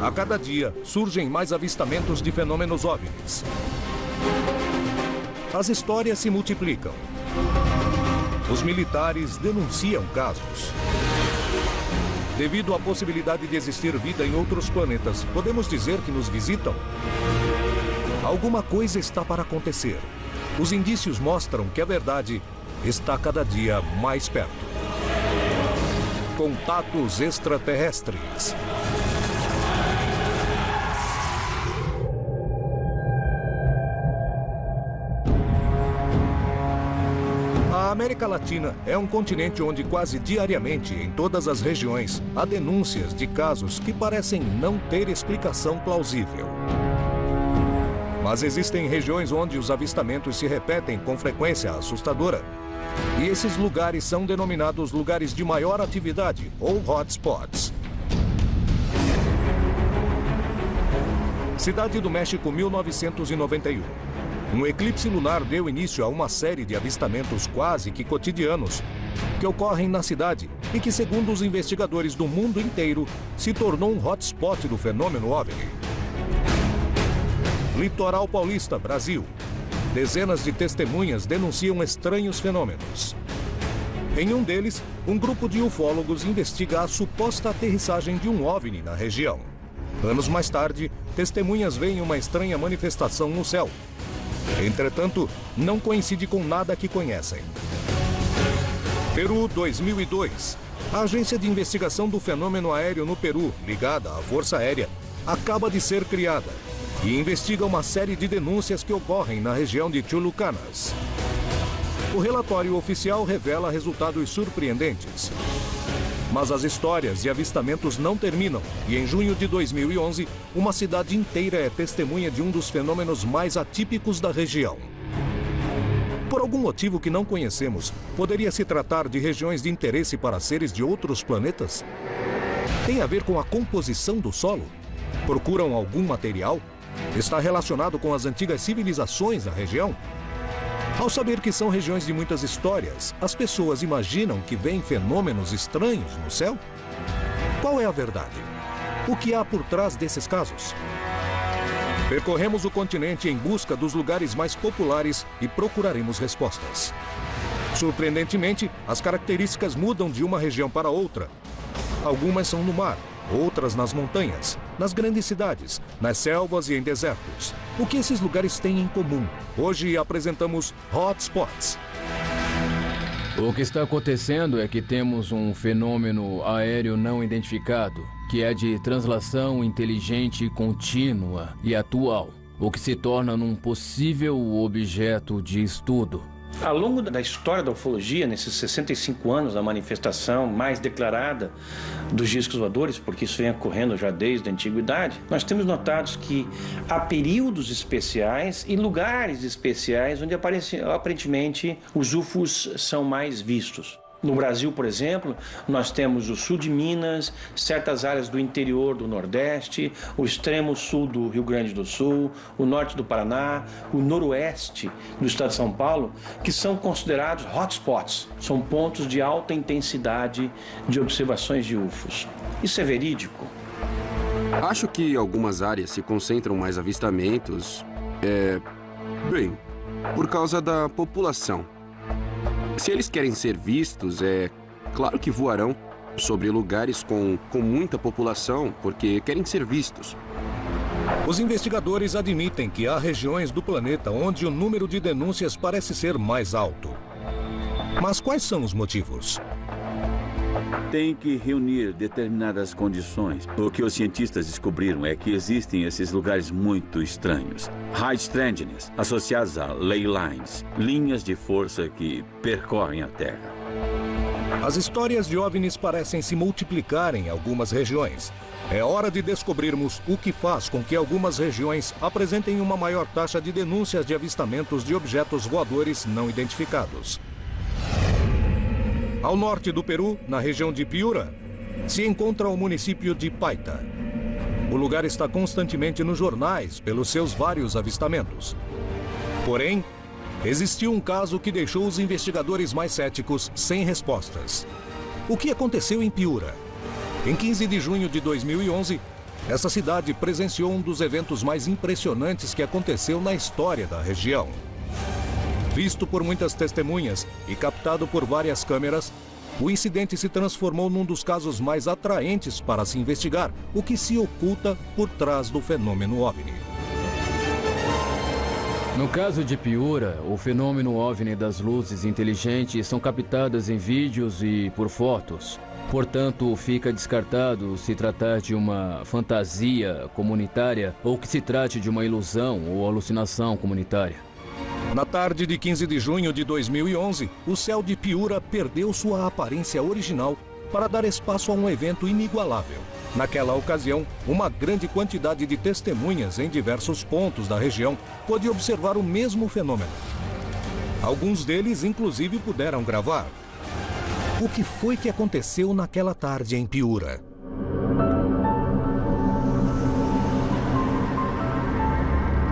A cada dia, surgem mais avistamentos de fenômenos OVNIs. As histórias se multiplicam. Os militares denunciam casos. Devido à possibilidade de existir vida em outros planetas, podemos dizer que nos visitam? Alguma coisa está para acontecer. Os indícios mostram que a verdade está cada dia mais perto. Contatos extraterrestres. A América Latina é um continente onde quase diariamente, em todas as regiões, há denúncias de casos que parecem não ter explicação plausível. Mas existem regiões onde os avistamentos se repetem com frequência assustadora. E esses lugares são denominados lugares de maior atividade, ou hotspots. Cidade do México, 1991. Um eclipse lunar deu início a uma série de avistamentos quase que cotidianos que ocorrem na cidade e que, segundo os investigadores do mundo inteiro, se tornou um hotspot do fenômeno OVNI. Litoral Paulista, Brasil. Dezenas de testemunhas denunciam estranhos fenômenos. Em um deles, um grupo de ufólogos investiga a suposta aterrissagem de um OVNI na região. Anos mais tarde, testemunhas veem uma estranha manifestação no céu. Entretanto, não coincide com nada que conhecem. Peru, 2002. A Agência de Investigação do Fenômeno Aéreo no Peru, ligada à Força Aérea, acaba de ser criada e investiga uma série de denúncias que ocorrem na região de Chulucanas. O relatório oficial revela resultados surpreendentes. Mas as histórias e avistamentos não terminam e em junho de 2011, uma cidade inteira é testemunha de um dos fenômenos mais atípicos da região. Por algum motivo que não conhecemos, poderia se tratar de regiões de interesse para seres de outros planetas? Tem a ver com a composição do solo? Procuram algum material? Está relacionado com as antigas civilizações da região? Ao saber que são regiões de muitas histórias, as pessoas imaginam que veem fenômenos estranhos no céu? Qual é a verdade? O que há por trás desses casos? Percorremos o continente em busca dos lugares mais populares e procuraremos respostas. Surpreendentemente, as características mudam de uma região para outra. Algumas são no mar, outras nas montanhas, nas grandes cidades, nas selvas e em desertos. O que esses lugares têm em comum? Hoje apresentamos Hotspots. O que está acontecendo é que temos um fenômeno aéreo não identificado, que é de translação inteligente contínua e atual, o que se torna num possível objeto de estudo. Ao longo da história da ufologia, nesses 65 anos da manifestação mais declarada dos discos voadores, porque isso vem ocorrendo já desde a antiguidade, nós temos notado que há períodos especiais e lugares especiais onde aparentemente os UFOs são mais vistos. No Brasil, por exemplo, nós temos o sul de Minas, certas áreas do interior do Nordeste, o extremo sul do Rio Grande do Sul, o norte do Paraná, o noroeste do estado de São Paulo, que são considerados hotspots. São pontos de alta intensidade de observações de UFOs. Isso é verídico? Acho que algumas áreas se concentram mais avistamentos, bem, por causa da população. Se eles querem ser vistos, é claro que voarão sobre lugares com muita população, porque querem ser vistos. Os investigadores admitem que há regiões do planeta onde o número de denúncias parece ser mais alto. Mas quais são os motivos? Tem que reunir determinadas condições. O que os cientistas descobriram é que existem esses lugares muito estranhos. High strangeness, associados a ley lines, linhas de força que percorrem a Terra. As histórias de OVNIs parecem se multiplicar em algumas regiões. É hora de descobrirmos o que faz com que algumas regiões apresentem uma maior taxa de denúncias de avistamentos de objetos voadores não identificados. Ao norte do Peru, na região de Piura, se encontra o município de Paita. O lugar está constantemente nos jornais pelos seus vários avistamentos. Porém, existiu um caso que deixou os investigadores mais céticos sem respostas. O que aconteceu em Piura? Em 15 de junho de 2011, essa cidade presenciou um dos eventos mais impressionantes que aconteceu na história da região. Visto por muitas testemunhas e captado por várias câmeras, o incidente se transformou num dos casos mais atraentes para se investigar o que se oculta por trás do fenômeno OVNI. No caso de Piura, o fenômeno OVNI das luzes inteligentes são captadas em vídeos e por fotos. Portanto, fica descartado se tratar de uma fantasia comunitária ou que se trate de uma ilusão ou alucinação comunitária. Na tarde de 15 de junho de 2011, o céu de Piura perdeu sua aparência original para dar espaço a um evento inigualável. Naquela ocasião, uma grande quantidade de testemunhas em diversos pontos da região pôde observar o mesmo fenômeno. Alguns deles, inclusive, puderam gravar. O que foi que aconteceu naquela tarde em Piura?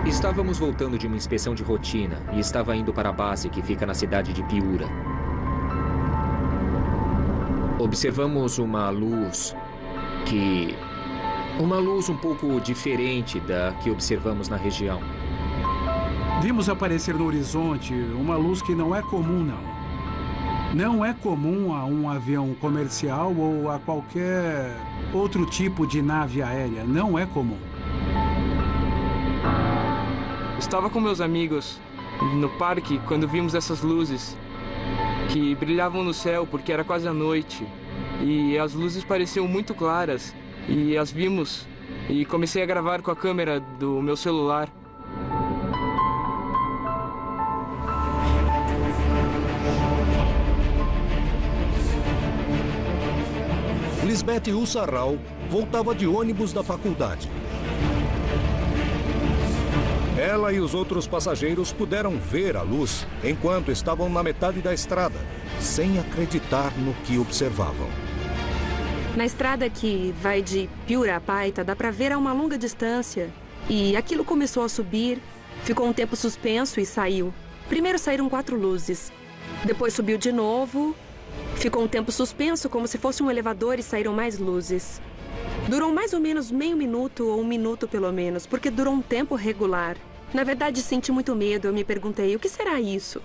Estávamos voltando de uma inspeção de rotina e estava indo para a base que fica na cidade de Piura. Observamos uma luz um pouco diferente da que observamos na região. Vimos aparecer no horizonte uma luz que não é comum, não. Não é comum a um avião comercial ou a qualquer outro tipo de nave aérea. Não é comum. Estava com meus amigos no parque quando vimos essas luzes que brilhavam no céu porque era quase a noite. E as luzes pareciam muito claras e as vimos e comecei a gravar com a câmera do meu celular. Lisbeth Ussarral voltava de ônibus da faculdade. Ela e os outros passageiros puderam ver a luz enquanto estavam na metade da estrada, sem acreditar no que observavam. Na estrada que vai de Piura a Paita, dá para ver a uma longa distância. E aquilo começou a subir, ficou um tempo suspenso e saiu. Primeiro saíram 4 luzes. Depois subiu de novo, ficou um tempo suspenso como se fosse um elevador e saíram mais luzes. Durou mais ou menos meio minuto ou 1 minuto pelo menos, porque durou um tempo regular. Na verdade, senti muito medo. Eu me perguntei, o que será isso?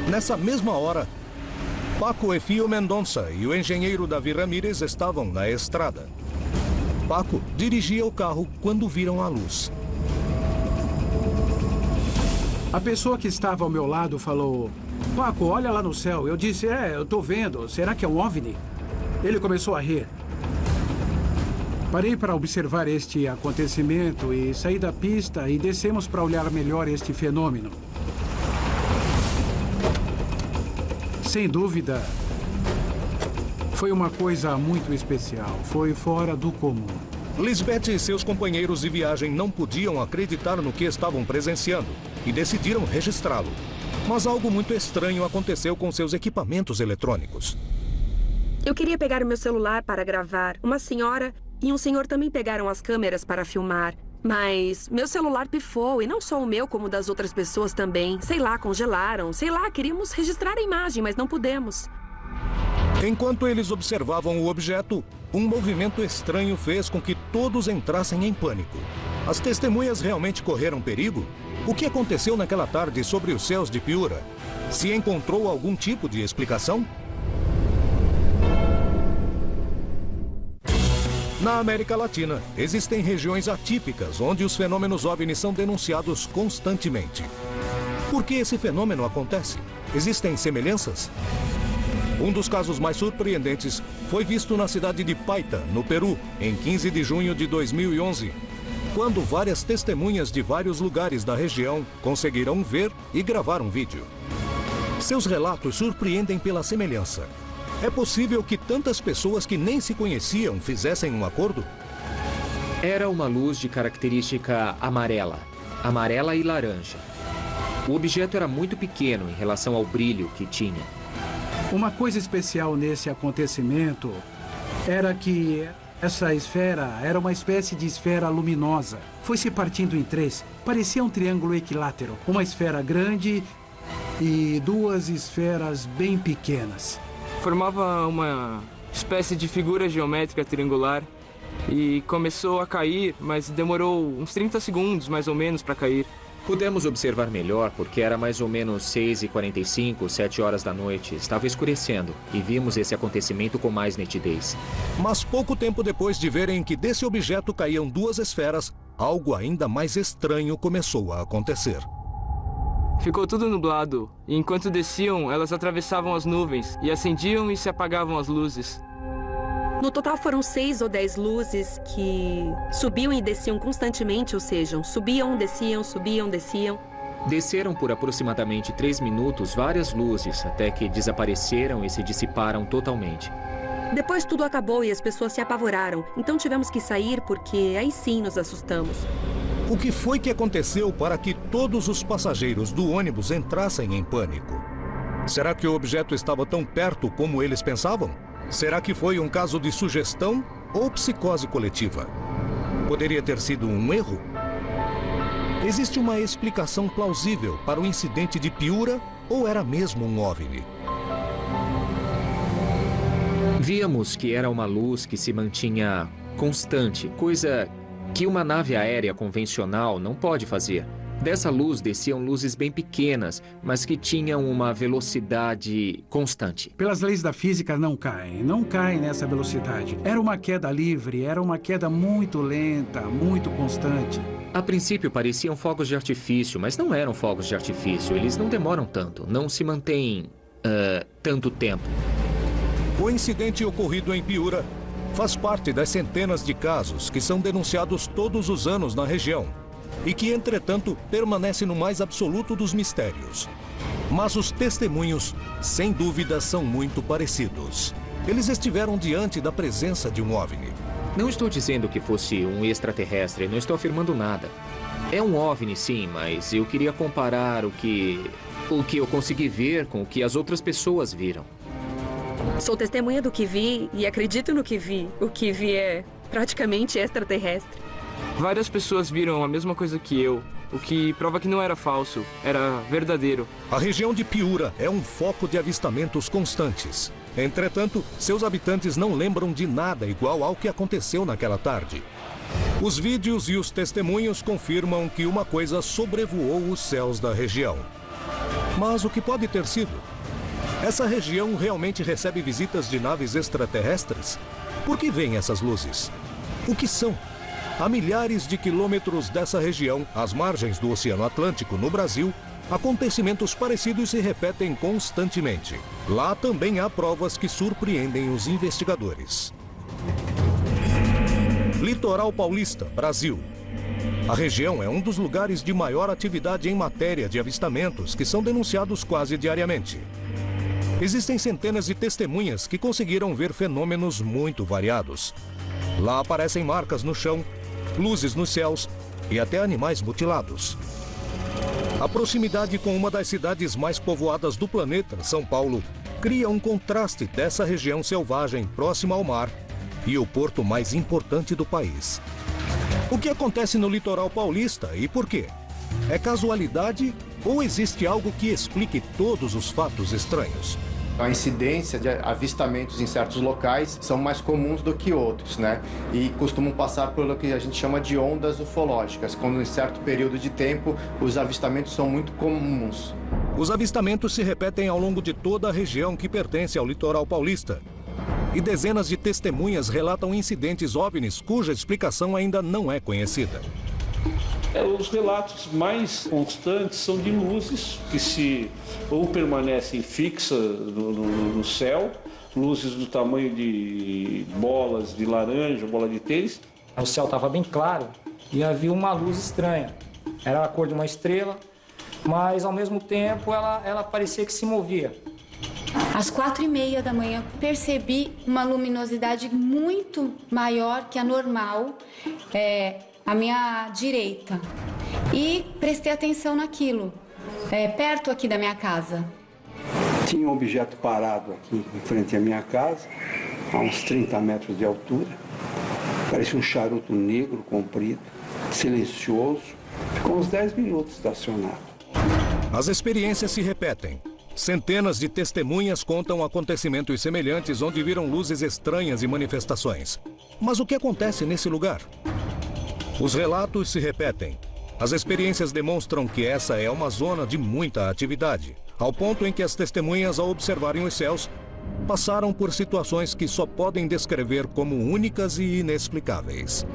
Nessa mesma hora, Paco Efio Mendonça e o engenheiro Davi Ramírez estavam na estrada. Paco dirigia o carro quando viram a luz. A pessoa que estava ao meu lado falou: Paco, olha lá no céu. Eu disse, eu tô vendo. Será que é um OVNI? Ele começou a rir. Parei para observar este acontecimento e saí da pista e descemos para olhar melhor este fenômeno. Sem dúvida, foi uma coisa muito especial. Foi fora do comum. Lisbeth e seus companheiros de viagem não podiam acreditar no que estavam presenciando e decidiram registrá-lo. Mas algo muito estranho aconteceu com seus equipamentos eletrônicos. Eu queria pegar o meu celular para gravar. Uma senhora e um senhor também pegaram as câmeras para filmar. Mas meu celular pifou, e não só o meu, como o das outras pessoas também. Sei lá, congelaram. Sei lá, queríamos registrar a imagem, mas não pudemos. Enquanto eles observavam o objeto, um movimento estranho fez com que todos entrassem em pânico. As testemunhas realmente correram perigo? O que aconteceu naquela tarde sobre os céus de Piura? Se encontrou algum tipo de explicação? Na América Latina, existem regiões atípicas onde os fenômenos OVNI são denunciados constantemente. Por que esse fenômeno acontece? Existem semelhanças? Um dos casos mais surpreendentes foi visto na cidade de Paita, no Peru, em 15 de junho de 2011, quando várias testemunhas de vários lugares da região conseguiram ver e gravar um vídeo. Seus relatos surpreendem pela semelhança. É possível que tantas pessoas que nem se conheciam fizessem um acordo? Era uma luz de característica amarela e laranja. O objeto era muito pequeno em relação ao brilho que tinha. Uma coisa especial nesse acontecimento era que essa esfera era uma espécie de esfera luminosa. Foi se partindo em 3. Parecia um triângulo equilátero. Uma esfera grande e duas esferas bem pequenas. Formava uma espécie de figura geométrica triangular e começou a cair, mas demorou uns 30 segundos mais ou menos para cair. Pudemos observar melhor porque era mais ou menos 6h45, 7 horas da noite. Estava escurecendo e vimos esse acontecimento com mais nitidez. Mas pouco tempo depois de verem que desse objeto caíam duas esferas, algo ainda mais estranho começou a acontecer. Ficou tudo nublado e enquanto desciam, elas atravessavam as nuvens e acendiam e se apagavam as luzes. No total foram 6 ou 10 luzes que subiam e desciam constantemente, ou seja, subiam, desciam, subiam, desciam. Desceram por aproximadamente 3 minutos várias luzes, até que desapareceram e se dissiparam totalmente. Depois tudo acabou e as pessoas se apavoraram, então tivemos que sair porque aí sim nos assustamos. O que foi que aconteceu para que todos os passageiros do ônibus entrassem em pânico? Será que o objeto estava tão perto como eles pensavam? Será que foi um caso de sugestão ou psicose coletiva? Poderia ter sido um erro? Existe uma explicação plausível para o incidente de Piura ou era mesmo um OVNI? Víamos que era uma luz que se mantinha constante, coisa que uma nave aérea convencional não pode fazer. Dessa luz desciam luzes bem pequenas, mas que tinham uma velocidade constante. Pelas leis da física não caem nessa velocidade. Era uma queda livre, era uma queda muito lenta, muito constante. A princípio pareciam fogos de artifício, mas não eram fogos de artifício. Eles não demoram tanto, não se mantêm tanto tempo. O incidente ocorrido em Piura faz parte das centenas de casos que são denunciados todos os anos na região e que, entretanto, permanece no mais absoluto dos mistérios. Mas os testemunhos, sem dúvida, são muito parecidos. Eles estiveram diante da presença de um OVNI. Não estou dizendo que fosse um extraterrestre, não estou afirmando nada. É um OVNI, sim, mas eu queria comparar o que eu consegui ver com o que as outras pessoas viram. Sou testemunha do que vi e acredito no que vi. O que vi é praticamente extraterrestre. Várias pessoas viram a mesma coisa que eu, o que prova que não era falso, era verdadeiro. A região de Piura é um foco de avistamentos constantes. Entretanto, seus habitantes não lembram de nada igual ao que aconteceu naquela tarde. Os vídeos e os testemunhos confirmam que uma coisa sobrevoou os céus da região. Mas o que pode ter sido? Essa região realmente recebe visitas de naves extraterrestres? Por que vêm essas luzes? O que são? A milhares de quilômetros dessa região, às margens do Oceano Atlântico, no Brasil, acontecimentos parecidos se repetem constantemente. Lá também há provas que surpreendem os investigadores. Litoral Paulista, Brasil. A região é um dos lugares de maior atividade em matéria de avistamentos que são denunciados quase diariamente. Existem centenas de testemunhas que conseguiram ver fenômenos muito variados. Lá aparecem marcas no chão, luzes nos céus e até animais mutilados. A proximidade com uma das cidades mais povoadas do planeta, São Paulo, cria um contraste dessa região selvagem próxima ao mar e o porto mais importante do país. O que acontece no litoral paulista e por quê? É casualidade ou existe algo que explique todos os fatos estranhos? A incidência de avistamentos em certos locais são mais comuns do que outros, né? E costumam passar pelo que a gente chama de ondas ufológicas, quando em certo período de tempo os avistamentos são muito comuns. Os avistamentos se repetem ao longo de toda a região que pertence ao litoral paulista. E dezenas de testemunhas relatam incidentes OVNIs cuja explicação ainda não é conhecida. Os relatos mais constantes são de luzes que ou permanecem fixas no céu, luzes do tamanho de bolas de laranja, bola de tênis. O céu estava bem claro e havia uma luz estranha. Era a cor de uma estrela, mas ao mesmo tempo ela parecia que se movia. Às 4h30 da manhã, percebi uma luminosidade muito maior que a normal, à minha direita. E prestei atenção naquilo, perto aqui da minha casa. Tinha um objeto parado aqui em frente à minha casa, a uns 30 metros de altura. Parecia um charuto negro, comprido, silencioso. Ficou uns 10 minutos estacionado. As experiências se repetem. Centenas de testemunhas contam acontecimentos semelhantes onde viram luzes estranhas e manifestações. Mas o que acontece nesse lugar? Os relatos se repetem. As experiências demonstram que essa é uma zona de muita atividade, ao ponto em que as testemunhas, ao observarem os céus, passaram por situações que só podem descrever como únicas e inexplicáveis.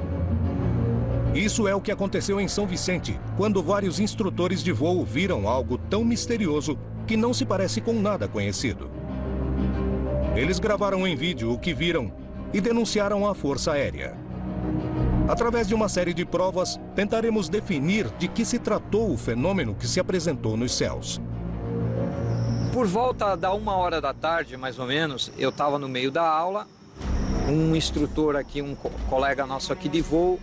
Isso é o que aconteceu em São Vicente, quando vários instrutores de voo viram algo tão misterioso que não se parece com nada conhecido. Eles gravaram em vídeo o que viram e denunciaram à Força Aérea. Através de uma série de provas, tentaremos definir de que se tratou o fenômeno que se apresentou nos céus. Por volta da 1h da tarde, mais ou menos, eu estava no meio da aula. Um instrutor aqui, um colega nosso aqui de voo,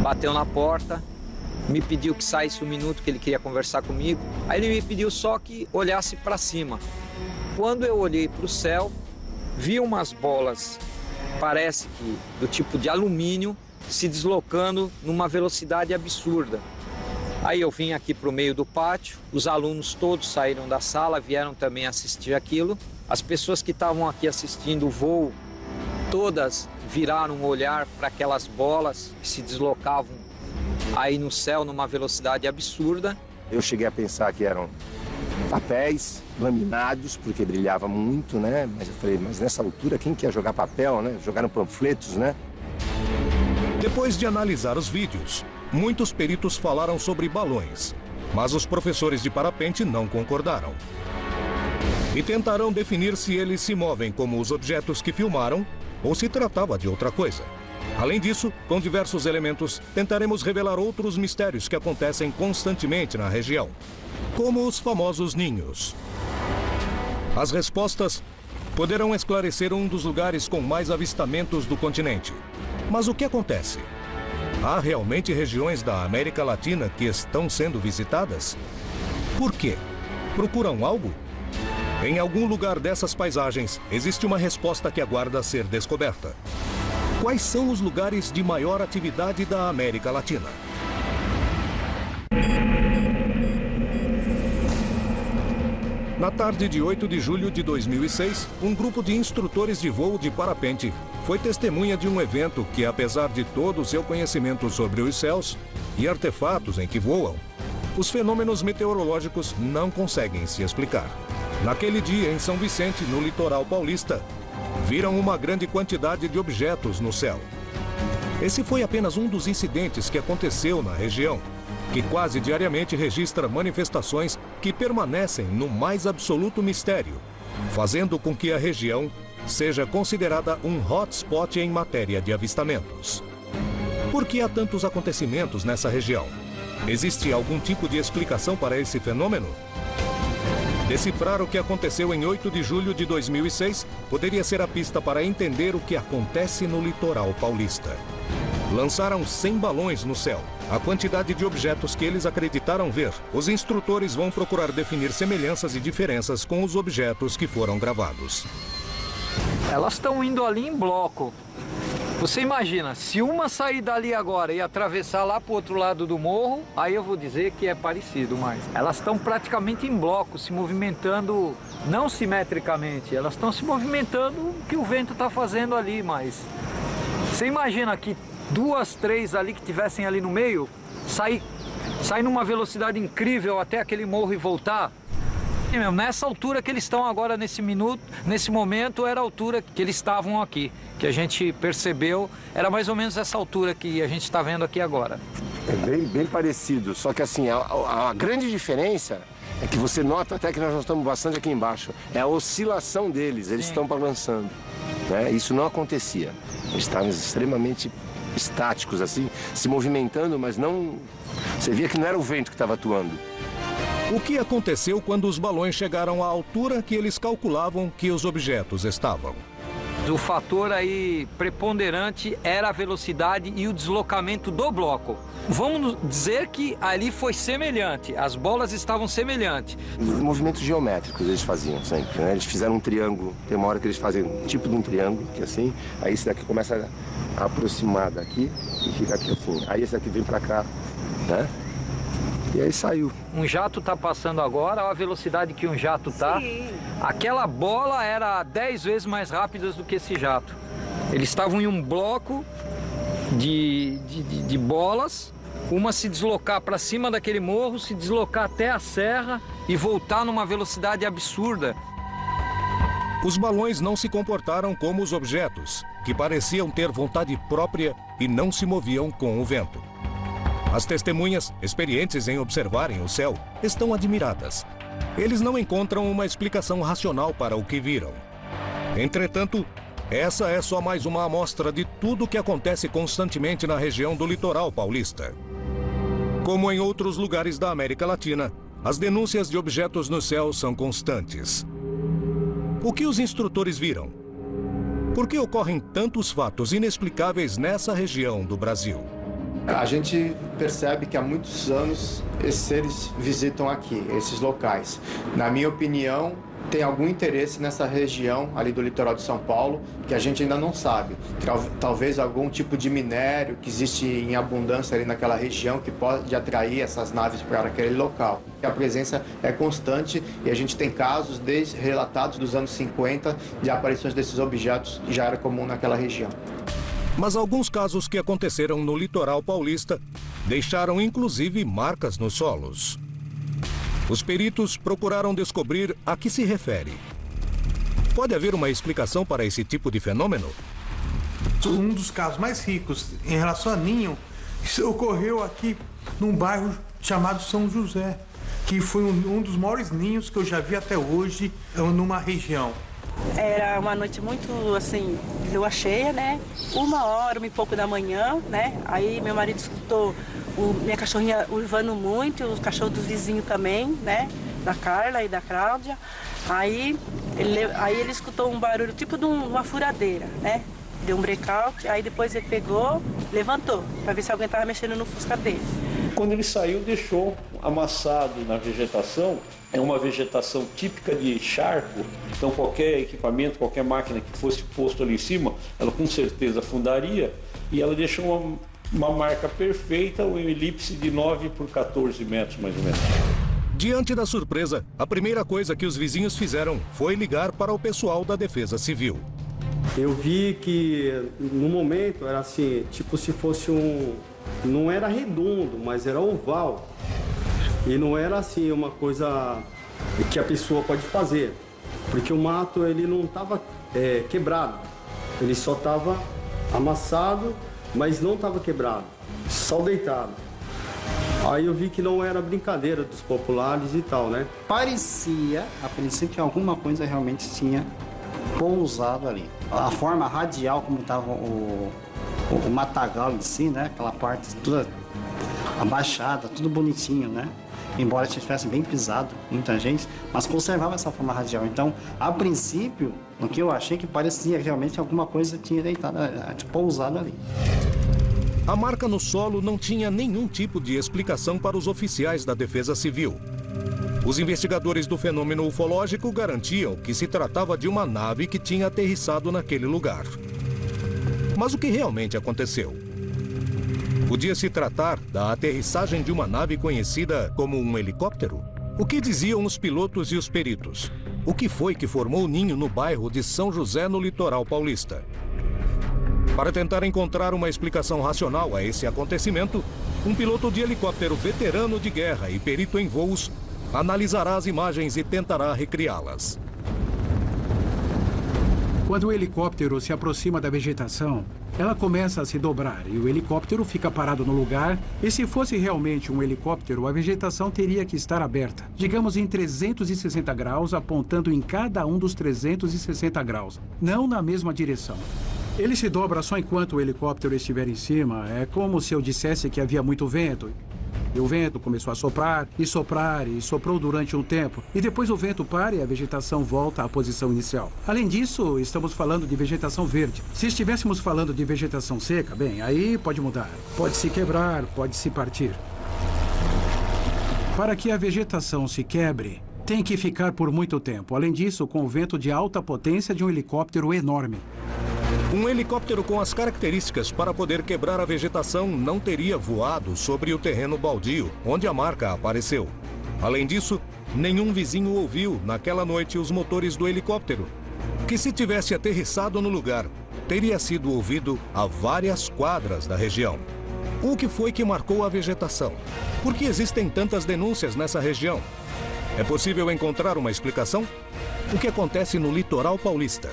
bateu na porta, me pediu que saísse um minuto, que ele queria conversar comigo. Aí ele me pediu só que olhasse para cima. Quando eu olhei para o céu, vi umas bolas, parece que do tipo de alumínio, se deslocando numa velocidade absurda. Aí eu vim aqui para o meio do pátio, os alunos todos saíram da sala, vieram também assistir aquilo. As pessoas que estavam aqui assistindo o voo, todas viraram o olhar para aquelas bolas que se deslocavam aí no céu numa velocidade absurda. Eu cheguei a pensar que eram papéis laminados, porque brilhava muito, né? Mas eu falei, mas nessa altura quem quer jogar papel, né? Jogaram panfletos, né? Depois de analisar os vídeos, muitos peritos falaram sobre balões, mas os professores de parapente não concordaram. E tentarão definir se eles se movem como os objetos que filmaram ou se tratava de outra coisa. Além disso, com diversos elementos, tentaremos revelar outros mistérios que acontecem constantemente na região, como os famosos ninhos. As respostas poderão esclarecer um dos lugares com mais avistamentos do continente. Mas o que acontece? Há realmente regiões da América Latina que estão sendo visitadas? Por quê? Procuram algo? Em algum lugar dessas paisagens, existe uma resposta que aguarda ser descoberta. Quais são os lugares de maior atividade da América Latina? Na tarde de 8 de julho de 2006, um grupo de instrutores de voo de parapente foi testemunha de um evento que, apesar de todo o seu conhecimento sobre os céus e artefatos em que voam, os fenômenos meteorológicos não conseguem se explicar. Naquele dia, em São Vicente, no litoral paulista, viram uma grande quantidade de objetos no céu. Esse foi apenas um dos incidentes que aconteceu na região, que quase diariamente registra manifestações que permanecem no mais absoluto mistério, fazendo com que a região seja considerada um hotspot em matéria de avistamentos. Por que há tantos acontecimentos nessa região? Existe algum tipo de explicação para esse fenômeno? Decifrar o que aconteceu em 8 de julho de 2006 poderia ser a pista para entender o que acontece no litoral paulista. Lançaram 100 balões no céu, a quantidade de objetos que eles acreditaram ver. Os instrutores vão procurar definir semelhanças e diferenças com os objetos que foram gravados. Elas estão indo ali em bloco. Você imagina, se uma sair dali agora e atravessar lá para o outro lado do morro, aí eu vou dizer que é parecido, mas elas estão praticamente em bloco, se movimentando, não simetricamente, elas estão se movimentando o que o vento está fazendo ali, mas você imagina que 2, 3 ali que tivessem ali no meio, sair numa velocidade incrível até aquele morro e voltar. E mesmo, nessa altura que eles estão agora nesse momento, era a altura que eles estavam aqui, que a gente percebeu, era mais ou menos essa altura que a gente está vendo aqui agora. É bem parecido, só que assim, a grande diferença é que você nota até que nós estamos bastante aqui embaixo, é a oscilação deles, eles estão balançando, né? Isso não acontecia, eles estavam extremamente estáticos assim, se movimentando, mas não... Você via que não era o vento que estava atuando. O que aconteceu quando os balões chegaram à altura que eles calculavam que os objetos estavam? O fator aí preponderante era a velocidade e o deslocamento do bloco. Vamos dizer que ali foi semelhante, as bolas estavam semelhantes. Movimentos geométricos eles faziam sempre, né? Eles fizeram um triângulo, tem uma hora que eles fazem um tipo de um triângulo, que assim, aí esse daqui começa a aproximar daqui e fica aqui assim. Aí esse daqui vem pra cá, né? E aí saiu. Um jato está passando agora, olha a velocidade que um jato está. Aquela bola era 10 vezes mais rápida do que esse jato. Eles estavam em um bloco de bolas, uma se deslocar para cima daquele morro, se deslocar até a serra e voltar numa velocidade absurda. Os balões não se comportaram como os objetos, que pareciam ter vontade própria e não se moviam com o vento. As testemunhas, experientes em observarem o céu, estão admiradas. Eles não encontram uma explicação racional para o que viram. Entretanto, essa é só mais uma amostra de tudo o que acontece constantemente na região do litoral paulista. Como em outros lugares da América Latina, as denúncias de objetos no céu são constantes. O que os instrutores viram? Por que ocorrem tantos fatos inexplicáveis nessa região do Brasil? A gente percebe que há muitos anos esses seres visitam aqui, esses locais. Na minha opinião, tem algum interesse nessa região ali do litoral de São Paulo que a gente ainda não sabe. Talvez algum tipo de minério que existe em abundância ali naquela região que pode atrair essas naves para aquele local. A presença é constante e a gente tem casos relatados dos anos 50 de aparições desses objetos que já era comum naquela região. Mas alguns casos que aconteceram no litoral paulista deixaram inclusive marcas nos solos. Os peritos procuraram descobrir a que se refere. Pode haver uma explicação para esse tipo de fenômeno? Um dos casos mais ricos em relação a ninho ocorreu aqui num bairro chamado São José, que foi um dos maiores ninhos que eu já vi até hoje numa região. Era uma noite muito, assim, lua cheia, né? 1h e pouco da manhã, né? Aí meu marido escutou minha cachorrinha uivando muito, os cachorros dos vizinhos também, né? Da Carla e da Cláudia. Aí ele escutou um barulho tipo de uma furadeira, né? Deu um breakout, aí depois ele pegou, levantou, para ver se alguém estava mexendo no fusca dele. Quando ele saiu, deixou amassado na vegetação. É uma vegetação típica de charco, então qualquer equipamento, qualquer máquina que fosse posto ali em cima, ela com certeza afundaria, e ela deixou uma marca perfeita, uma elipse de 9 por 14 metros, mais ou menos. Diante da surpresa, a primeira coisa que os vizinhos fizeram foi ligar para o pessoal da Defesa Civil. Eu vi que no momento era assim, tipo se fosse não era redondo, mas era oval. E não era assim uma coisa que a pessoa pode fazer, porque o mato ele não estava quebrado, ele só estava amassado, mas não estava quebrado, só deitado. Aí eu vi que não era brincadeira dos populares e tal, né? Parecia, a princípio, que alguma coisa realmente tinha pousado ali. A forma radial como estava o matagal em si, né? Aquela parte toda abaixada, tudo bonitinho, né? Embora estivesse bem pisado, muita gente, mas conservava essa forma radial. Então, a princípio, o que eu achei que parecia realmente alguma coisa tinha deitado, pousado ali. A marca no solo não tinha nenhum tipo de explicação para os oficiais da Defesa Civil. Os investigadores do fenômeno ufológico garantiam que se tratava de uma nave que tinha aterrissado naquele lugar. Mas o que realmente aconteceu? Podia se tratar da aterrissagem de uma nave conhecida como um helicóptero? O que diziam os pilotos e os peritos? O que foi que formou o ninho no bairro de São José, no litoral paulista? Para tentar encontrar uma explicação racional a esse acontecimento, um piloto de helicóptero veterano de guerra e perito em voos analisará as imagens e tentará recriá-las. Quando o helicóptero se aproxima da vegetação, ela começa a se dobrar e o helicóptero fica parado no lugar. E se fosse realmente um helicóptero, a vegetação teria que estar aberta, digamos em 360 graus, apontando em cada um dos 360 graus, não na mesma direção. Ele se dobra só enquanto o helicóptero estiver em cima. É como se eu dissesse que havia muito vento. E o vento começou a soprar e soprar e soprou durante um tempo. E depois o vento para e a vegetação volta à posição inicial. Além disso, estamos falando de vegetação verde. Se estivéssemos falando de vegetação seca, bem, aí pode mudar. Pode se quebrar, pode se partir. Para que a vegetação se quebre, tem que ficar por muito tempo. Além disso, com o vento de alta potência de um helicóptero enorme. Um helicóptero com as características para poder quebrar a vegetação não teria voado sobre o terreno baldio, onde a marca apareceu. Além disso, nenhum vizinho ouviu, naquela noite, os motores do helicóptero, que se tivesse aterrissado no lugar, teria sido ouvido a várias quadras da região. O que foi que marcou a vegetação? Por que existem tantas denúncias nessa região? É possível encontrar uma explicação? O que acontece no litoral paulista?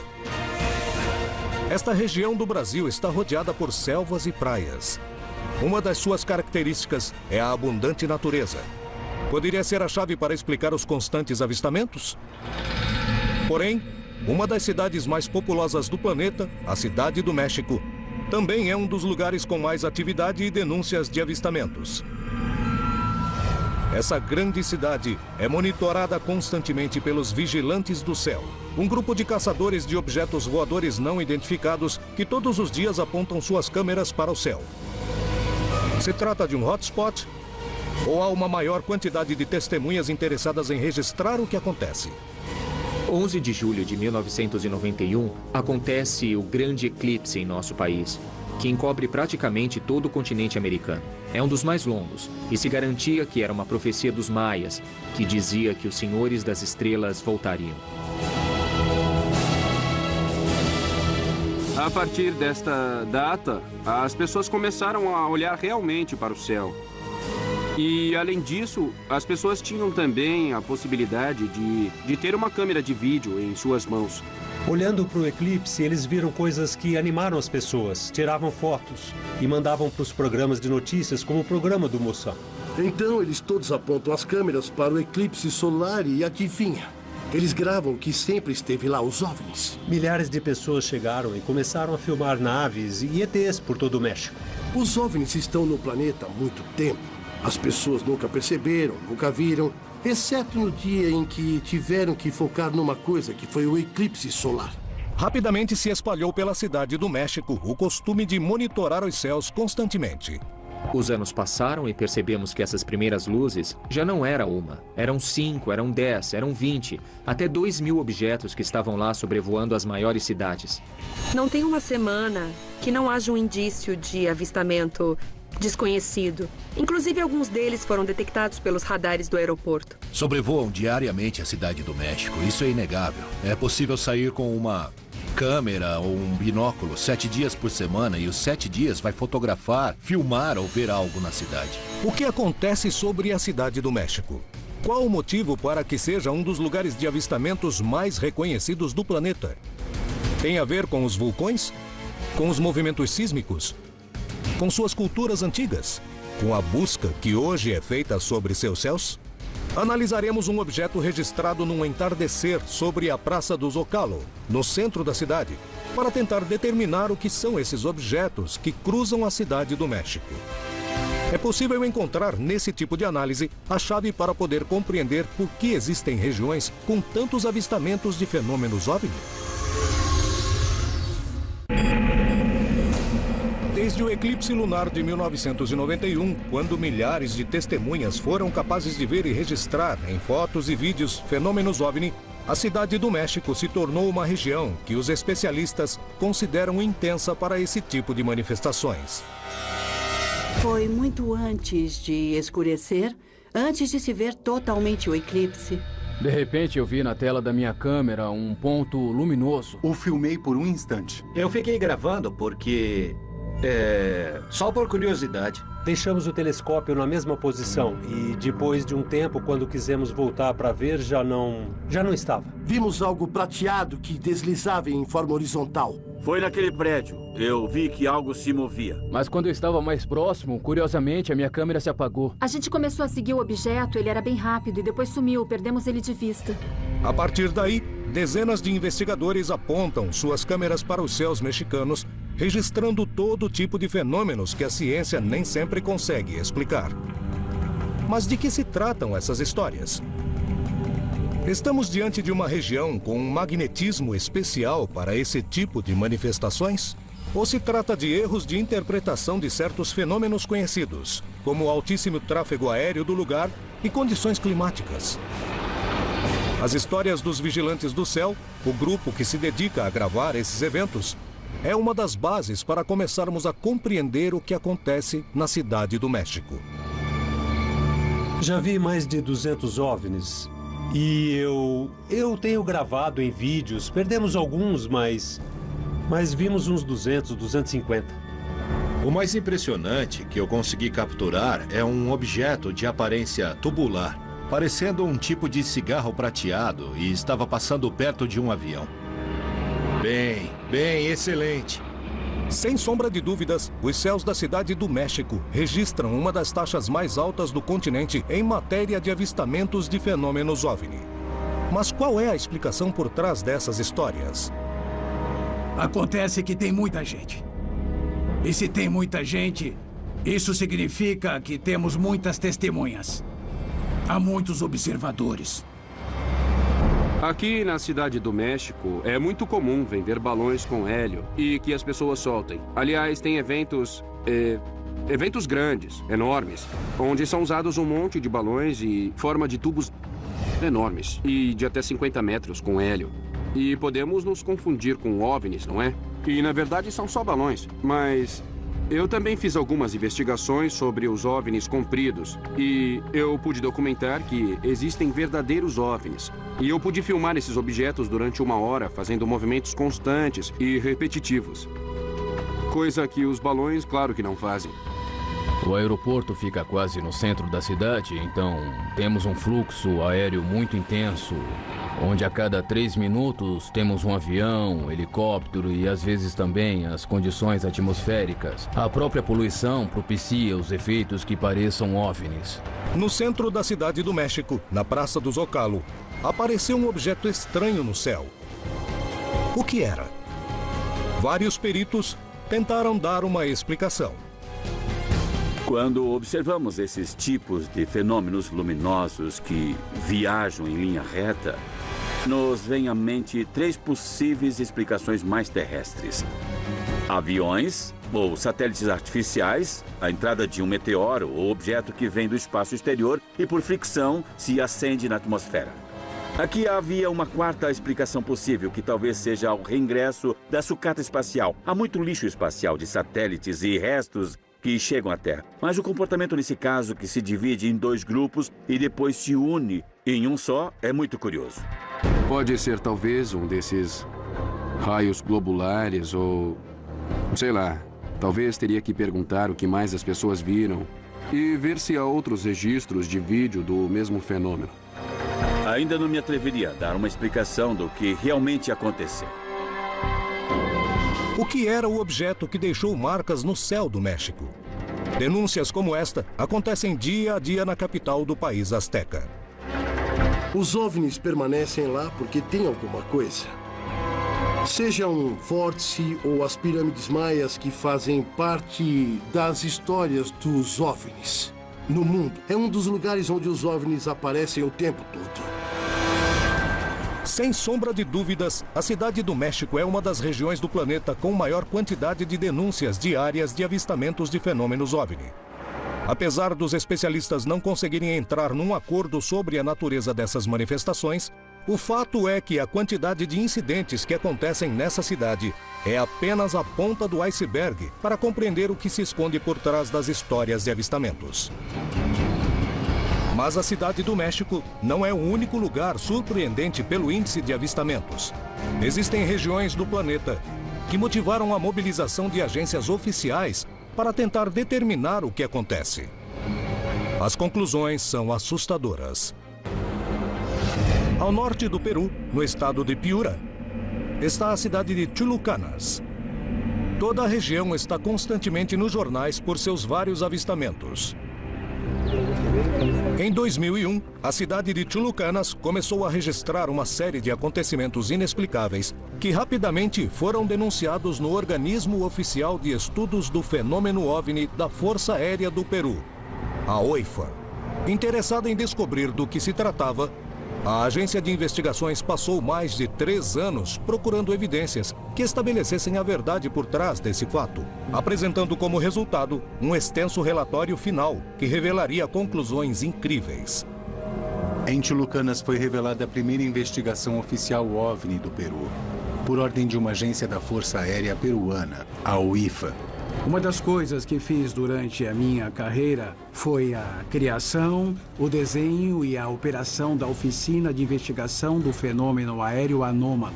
Esta região do Brasil está rodeada por selvas e praias. Uma das suas características é a abundante natureza. Poderia ser a chave para explicar os constantes avistamentos? Porém, uma das cidades mais populosas do planeta, a Cidade do México, também é um dos lugares com mais atividade e denúncias de avistamentos. Essa grande cidade é monitorada constantemente pelos Vigilantes do Céu, um grupo de caçadores de objetos voadores não identificados que todos os dias apontam suas câmeras para o céu. Se trata de um hotspot ou há uma maior quantidade de testemunhas interessadas em registrar o que acontece? 11 de julho de 1991, acontece o grande eclipse em nosso país, que encobre praticamente todo o continente americano. É um dos mais longos, e se garantia que era uma profecia dos maias, que dizia que os senhores das estrelas voltariam. A partir desta data, as pessoas começaram a olhar realmente para o céu. E, além disso, as pessoas tinham também a possibilidade de ter uma câmera de vídeo em suas mãos. Olhando para o eclipse, eles viram coisas que animaram as pessoas, tiravam fotos e mandavam para os programas de notícias, como o programa do Moção. Então, eles todos apontam as câmeras para o eclipse solar e adivinha? Eles gravam que sempre esteve lá, os OVNIs. Milhares de pessoas chegaram e começaram a filmar naves e ETs por todo o México. Os OVNIs estão no planeta há muito tempo. As pessoas nunca perceberam, nunca viram, exceto no dia em que tiveram que focar numa coisa, que foi o eclipse solar. Rapidamente se espalhou pela Cidade do México o costume de monitorar os céus constantemente. Os anos passaram e percebemos que essas primeiras luzes já não era uma. Eram 5, eram 10, eram 20, até 2.000 objetos que estavam lá sobrevoando as maiores cidades. Não tem uma semana que não haja um indício de avistamento desconhecido. Inclusive, alguns deles foram detectados pelos radares do aeroporto. Sobrevoam diariamente a Cidade do México, isso é inegável. É possível sair com uma câmera ou um binóculo 7 dias por semana e os 7 dias vai fotografar, filmar ou ver algo na cidade. O que acontece sobre a Cidade do México? Qual o motivo para que seja um dos lugares de avistamentos mais reconhecidos do planeta? Tem a ver com os vulcões? Com os movimentos sísmicos? Com suas culturas antigas? Com a busca que hoje é feita sobre seus céus? Analisaremos um objeto registrado num entardecer sobre a Praça do Zocalo, no centro da cidade, para tentar determinar o que são esses objetos que cruzam a Cidade do México. É possível encontrar nesse tipo de análise a chave para poder compreender por que existem regiões com tantos avistamentos de fenômenos OVNI. Desde o eclipse lunar de 1991, quando milhares de testemunhas foram capazes de ver e registrar em fotos e vídeos fenômenos OVNI, a Cidade do México se tornou uma região que os especialistas consideram intensa para esse tipo de manifestações. Foi muito antes de escurecer, antes de se ver totalmente o eclipse. De repente eu vi na tela da minha câmera um ponto luminoso. O filmei por um instante. Eu fiquei gravando porque... só por curiosidade. Deixamos o telescópio na mesma posição e depois de um tempo, quando quisemos voltar para ver, já não estava. Vimos algo prateado que deslizava em forma horizontal. Foi naquele prédio. Eu vi que algo se movia. Mas quando eu estava mais próximo, curiosamente, a minha câmera se apagou. A gente começou a seguir o objeto, ele era bem rápido e depois sumiu, perdemos ele de vista. A partir daí, dezenas de investigadores apontam suas câmeras para os céus mexicanos, registrando todo tipo de fenômenos que a ciência nem sempre consegue explicar. Mas de que se tratam essas histórias? Estamos diante de uma região com um magnetismo especial para esse tipo de manifestações? Ou se trata de erros de interpretação de certos fenômenos conhecidos, como o altíssimo tráfego aéreo do lugar e condições climáticas? As histórias dos Vigilantes do Céu, o grupo que se dedica a gravar esses eventos, é uma das bases para começarmos a compreender o que acontece na Cidade do México. Já vi mais de 200 OVNIs. E eu tenho gravado em vídeos. Perdemos alguns, mas vimos uns 200, 250. O mais impressionante que eu consegui capturar é um objeto de aparência tubular, parecendo um tipo de cigarro prateado, e estava passando perto de um avião. Bem, excelente. Sem sombra de dúvidas, os céus da Cidade do México registram uma das taxas mais altas do continente em matéria de avistamentos de fenômenos OVNI. Mas qual é a explicação por trás dessas histórias? Acontece que tem muita gente. E se tem muita gente, isso significa que temos muitas testemunhas. Há muitos observadores. Aqui na Cidade do México, é muito comum vender balões com hélio e que as pessoas soltem. Aliás, tem eventos grandes, enormes, onde são usados um monte de balões e forma de tubos enormes e de até 50 metros com hélio. E podemos nos confundir com OVNIs, não é? E na verdade são só balões, mas eu também fiz algumas investigações sobre os OVNIs compridos e eu pude documentar que existem verdadeiros OVNIs. E eu pude filmar esses objetos durante 1 hora, fazendo movimentos constantes e repetitivos. Coisa que os balões, claro que não fazem. O aeroporto fica quase no centro da cidade, então temos um fluxo aéreo muito intenso, onde a cada 3 minutos temos um avião, helicóptero e às vezes também as condições atmosféricas. A própria poluição propicia os efeitos que pareçam OVNIs. No centro da Cidade do México, na Praça do Zocalo, apareceu um objeto estranho no céu. O que era? Vários peritos tentaram dar uma explicação. Quando observamos esses tipos de fenômenos luminosos que viajam em linha reta, nos vem à mente 3 possíveis explicações mais terrestres: aviões ou satélites artificiais, a entrada de um meteoro ou objeto que vem do espaço exterior e por fricção se acende na atmosfera. Aqui havia uma 4ª explicação possível, que talvez seja o reingresso da sucata espacial. Há muito lixo espacial de satélites e restos que chegam à Terra. Mas o comportamento nesse caso, que se divide em 2 grupos e depois se une em um só, é muito curioso. Pode ser talvez um desses raios globulares ou... sei lá. Talvez teria que perguntar o que mais as pessoas viram e ver se há outros registros de vídeo do mesmo fenômeno. Ainda não me atreveria a dar uma explicação do que realmente aconteceu. O que era o objeto que deixou marcas no céu do México? Denúncias como esta acontecem dia a dia na capital do país azteca. Os OVNIs permanecem lá porque tem alguma coisa. Seja um vórtice ou as pirâmides maias, que fazem parte das histórias dos OVNIs no mundo. É um dos lugares onde os OVNIs aparecem o tempo todo. Sem sombra de dúvidas, a Cidade do México é uma das regiões do planeta com maior quantidade de denúncias diárias de avistamentos de fenômenos OVNI. Apesar dos especialistas não conseguirem entrar num acordo sobre a natureza dessas manifestações, o fato é que a quantidade de incidentes que acontecem nessa cidade é apenas a ponta do iceberg para compreender o que se esconde por trás das histórias de avistamentos. Mas a Cidade do México não é o único lugar surpreendente pelo índice de avistamentos. Existem regiões do planeta que motivaram a mobilização de agências oficiais para tentar determinar o que acontece. As conclusões são assustadoras. Ao norte do Peru, no estado de Piura, está a cidade de Chulucanas. Toda a região está constantemente nos jornais por seus vários avistamentos. Em 2001, a cidade de Chulucanas começou a registrar uma série de acontecimentos inexplicáveis que rapidamente foram denunciados no Organismo Oficial de Estudos do Fenômeno OVNI da Força Aérea do Peru, a OIFA. Interessada em descobrir do que se tratava, a agência de investigações passou mais de 3 anos procurando evidências que estabelecessem a verdade por trás desse fato, apresentando como resultado um extenso relatório final que revelaria conclusões incríveis. Em Chulucanas foi revelada a primeira investigação oficial OVNI do Peru. por ordem de uma agência da Força Aérea Peruana, a UIFA. Uma das coisas que fiz durante a minha carreira foi a criação, o desenho e a operação da Oficina de Investigação do Fenômeno Aéreo Anômalo.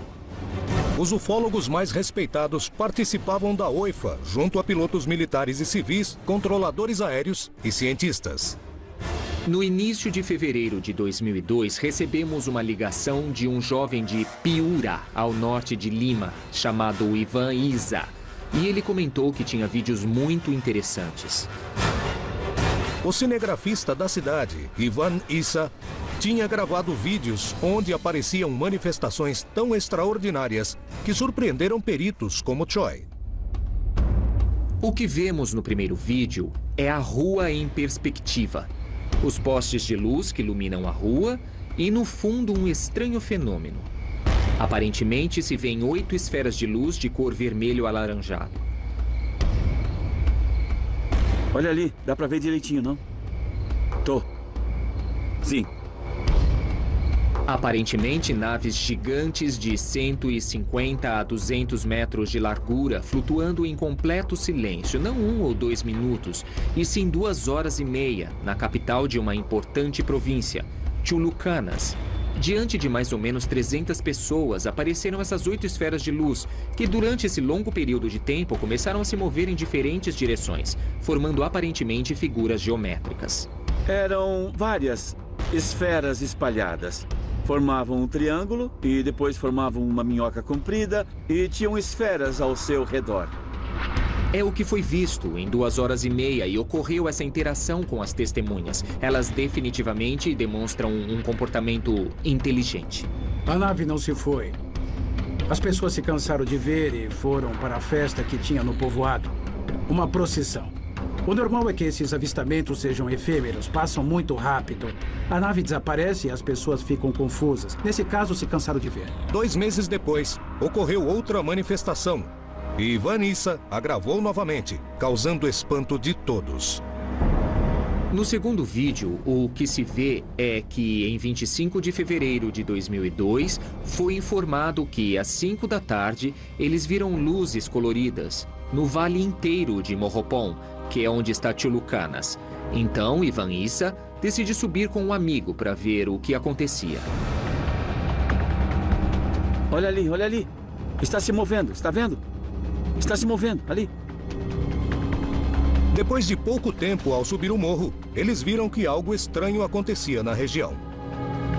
Os ufólogos mais respeitados participavam da OIFA, junto a pilotos militares e civis, controladores aéreos e cientistas. No início de fevereiro de 2002, recebemos uma ligação de um jovem de Piura, ao norte de Lima, chamado Ivan Isa. E ele comentou que tinha vídeos muito interessantes. O cinegrafista da cidade, Ivan Isa, tinha gravado vídeos onde apareciam manifestações tão extraordinárias que surpreenderam peritos como Choi. O que vemos no primeiro vídeo é a rua em perspectiva. Os postes de luz que iluminam a rua e, no fundo, um estranho fenômeno. Aparentemente, se vêem 8 esferas de luz de cor vermelho alaranjado. Olha ali, dá pra ver direitinho, não? Sim. Aparentemente, naves gigantes de 150 a 200 metros de largura, flutuando em completo silêncio, não 1 ou 2 minutos, e sim 2 horas e meia, na capital de uma importante província, Chulucanas. Diante de mais ou menos 300 pessoas, apareceram essas 8 esferas de luz, que durante esse longo período de tempo começaram a se mover em diferentes direções, formando aparentemente figuras geométricas. Eram várias esferas espalhadas. Formavam um triângulo e depois formavam uma minhoca comprida e tinham esferas ao seu redor. É o que foi visto em 2 horas e meia e ocorreu essa interação com as testemunhas. Elas definitivamente demonstram um comportamento inteligente. A nave não se foi. As pessoas se cansaram de ver e foram para a festa que tinha no povoado. Uma procissão. O normal é que esses avistamentos sejam efêmeros, passam muito rápido. A nave desaparece e as pessoas ficam confusas. Nesse caso, se cansaram de ver. 2 meses depois, ocorreu outra manifestação. E Vanessa a gravou novamente, causando espanto de todos. No segundo vídeo, o que se vê é que em 25 de fevereiro de 2002, foi informado que às 5 da tarde, eles viram luzes coloridas no vale inteiro de Morropón, que é onde está Chulucanas. Então, Ivan Isa decide subir com um amigo para ver o que acontecia. Olha ali. Está se movendo, está vendo? Está se movendo, ali. Depois de pouco tempo, ao subir o morro, eles viram que algo estranho acontecia na região.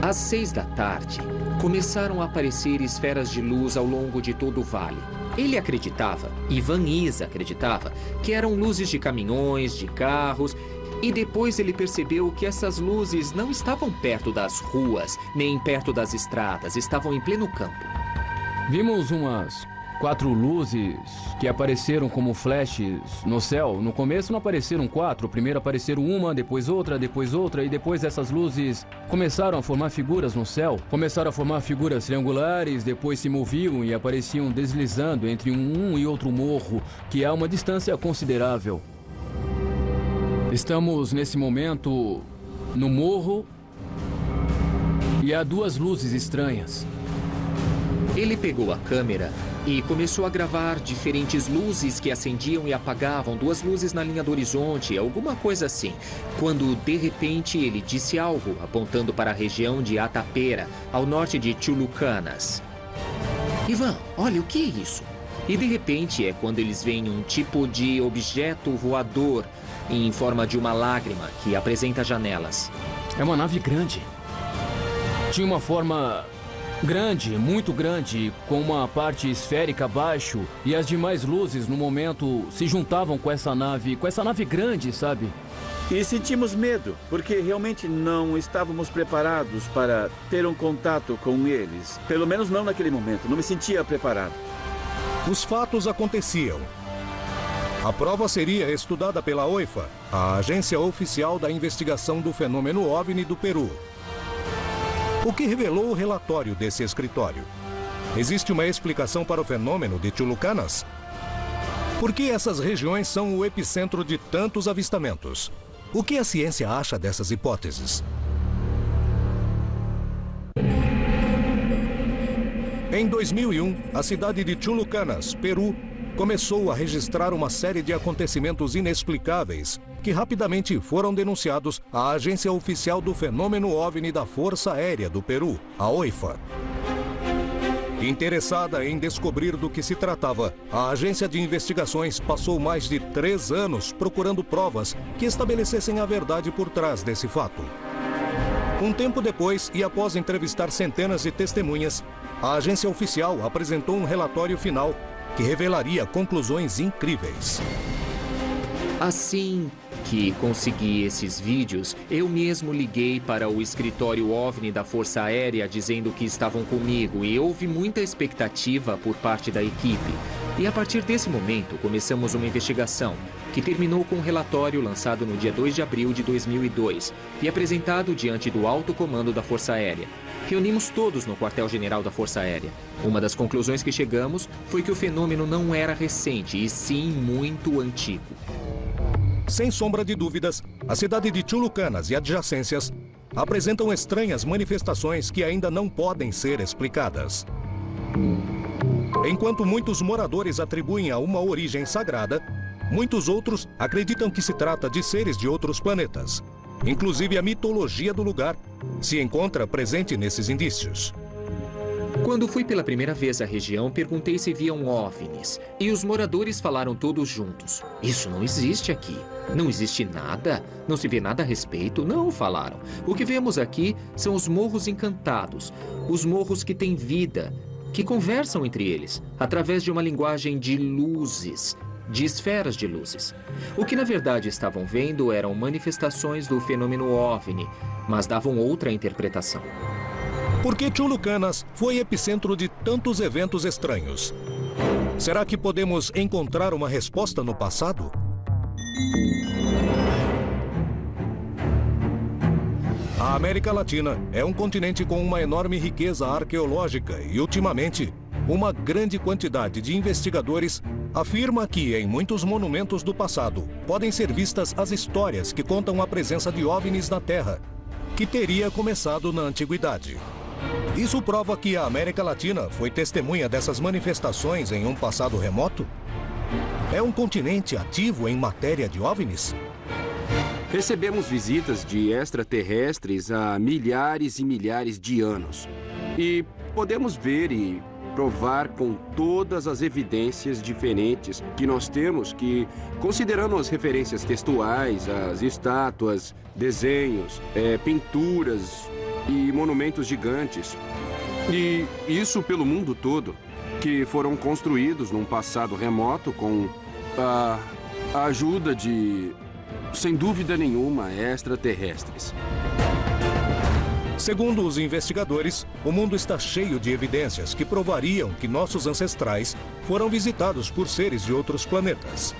Às 6 da tarde, começaram a aparecer esferas de luz ao longo de todo o vale. Ele acreditava, Ivan Isa acreditava, que eram luzes de caminhões, de carros, e depois ele percebeu que essas luzes não estavam perto das ruas, nem perto das estradas, estavam em pleno campo. Vimos umas 4 luzes que apareceram como flashes no céu. No começo não apareceram 4, primeiro apareceram uma, depois outra, e depois essas luzes começaram a formar figuras no céu. Começaram a formar figuras triangulares, depois se moviam e apareciam deslizando entre um e outro morro, que há uma distância considerável. Estamos nesse momento no morro e há 2 luzes estranhas. Ele pegou a câmera e começou a gravar diferentes luzes que acendiam e apagavam, 2 luzes na linha do horizonte, alguma coisa assim. Quando, de repente, ele disse algo, apontando para a região de Atapera, ao norte de Chulucanas. Ivan, olha, o que é isso? E, de repente, é quando eles veem um tipo de objeto voador em forma de uma lágrima que apresenta janelas. É uma nave grande. Tinha uma forma grande, muito grande, com uma parte esférica abaixo, e as demais luzes no momento se juntavam com essa nave grande, sabe? E sentimos medo, porque realmente não estávamos preparados para ter um contato com eles. Pelo menos não naquele momento, não me sentia preparado. Os fatos aconteciam. A prova seria estudada pela OIFA, a Agência Oficial da Investigação do Fenômeno OVNI do Peru. O que revelou o relatório desse escritório? Existe uma explicação para o fenômeno de Chulucanas? Por que essas regiões são o epicentro de tantos avistamentos? O que a ciência acha dessas hipóteses? Em 2001, a cidade de Chulucanas, Peru, começou a registrar uma série de acontecimentos inexplicáveis que rapidamente foram denunciados à Agência Oficial do Fenômeno OVNI da Força Aérea do Peru, a OIFA. Interessada em descobrir do que se tratava, a agência de investigações passou mais de 3 anos procurando provas que estabelecessem a verdade por trás desse fato. Um tempo depois, e após entrevistar centenas de testemunhas, a agência oficial apresentou um relatório final que revelaria conclusões incríveis. Assim que consegui esses vídeos, eu mesmo liguei para o escritório OVNI da Força Aérea dizendo que estavam comigo e houve muita expectativa por parte da equipe. E a partir desse momento, começamos uma investigação que terminou com um relatório lançado no dia 2 de abril de 2002 e apresentado diante do alto comando da Força Aérea. Reunimos todos no quartel-general da Força Aérea. Uma das conclusões que chegamos foi que o fenômeno não era recente, e sim muito antigo. Sem sombra de dúvidas, a cidade de Chulucanas e adjacências apresentam estranhas manifestações que ainda não podem ser explicadas. Enquanto muitos moradores atribuem a uma origem sagrada, muitos outros acreditam que se trata de seres de outros planetas. Inclusive a mitologia do lugar se encontra presente nesses indícios. Quando fui pela primeira vez à região, perguntei se viam OVNIs. E os moradores falaram todos juntos. Isso não existe aqui. Não existe nada. Não se vê nada a respeito. Não, falaram. O que vemos aqui são os morros encantados. Os morros que têm vida, que conversam entre eles, através de uma linguagem de luzes, de esferas de luzes. O que na verdade estavam vendo eram manifestações do fenômeno OVNI, mas davam outra interpretação. Por que Chulucanas foi epicentro de tantos eventos estranhos? Será que podemos encontrar uma resposta no passado? A América Latina é um continente com uma enorme riqueza arqueológica e, ultimamente, uma grande quantidade de investigadores afirma que, em muitos monumentos do passado, podem ser vistas as histórias que contam a presença de OVNIs na Terra, que teria começado na Antiguidade. Isso prova que a América Latina foi testemunha dessas manifestações em um passado remoto? É um continente ativo em matéria de OVNIs? Recebemos visitas de extraterrestres há milhares e milhares de anos. E podemos ver e provar com todas as evidências diferentes que nós temos que, considerando as referências textuais, as estátuas, desenhos, pinturas e monumentos gigantes. E isso pelo mundo todo, que foram construídos num passado remoto com a ajuda de, sem dúvida nenhuma, extraterrestres. Segundo os investigadores, o mundo está cheio de evidências que provariam que nossos ancestrais foram visitados por seres de outros planetas.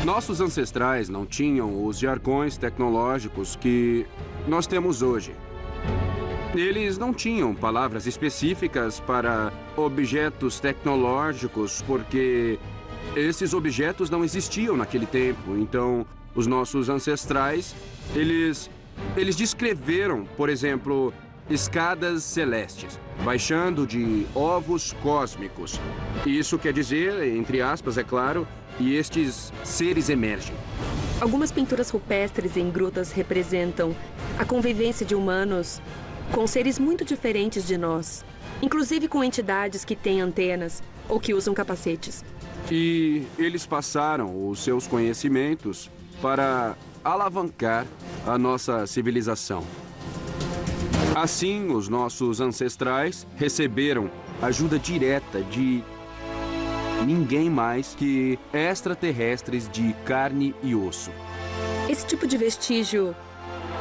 Nossos ancestrais não tinham os jargões tecnológicos que nós temos hoje. Eles não tinham palavras específicas para objetos tecnológicos, porque esses objetos não existiam naquele tempo. Então, os nossos ancestrais, eles descreveram, por exemplo, escadas celestes, baixando de ovos cósmicos. Isso quer dizer, entre aspas, é claro, e estes seres emergem. Algumas pinturas rupestres em grutas representam a convivência de humanos com seres muito diferentes de nós, inclusive com entidades que têm antenas ou que usam capacetes. E eles passaram os seus conhecimentos para alavancar a nossa civilização. Assim, os nossos ancestrais receberam ajuda direta de ninguém mais que extraterrestres de carne e osso. Esse tipo de vestígio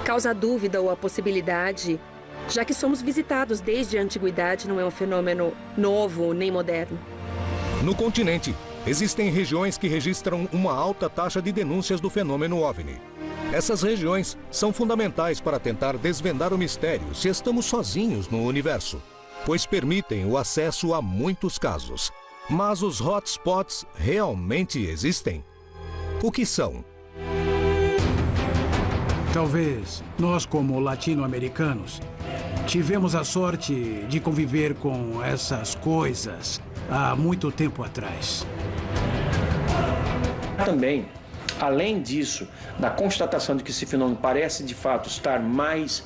causa a dúvida ou a possibilidade, já que somos visitados desde a antiguidade, não é um fenômeno novo nem moderno. No continente, existem regiões que registram uma alta taxa de denúncias do fenômeno OVNI. Essas regiões são fundamentais para tentar desvendar o mistério se estamos sozinhos no universo, pois permitem o acesso a muitos casos. Mas os hotspots realmente existem? O que são? Talvez nós, como latino-americanos, Tivemos a sorte de conviver com essas coisas há muito tempo atrás. Também, além disso, da constatação de que esse fenômeno parece de fato estar mais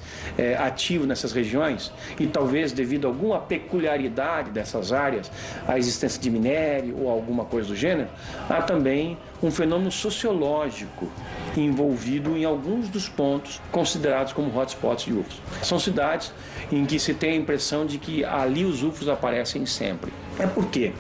ativo nessas regiões, e talvez devido a alguma peculiaridade dessas áreas, a existência de minério ou alguma coisa do gênero, há também um fenômeno sociológico envolvido em alguns dos pontos considerados como hotspots de UFOs. São cidades em que se tem a impressão de que ali os UFOs aparecem sempre. É porque,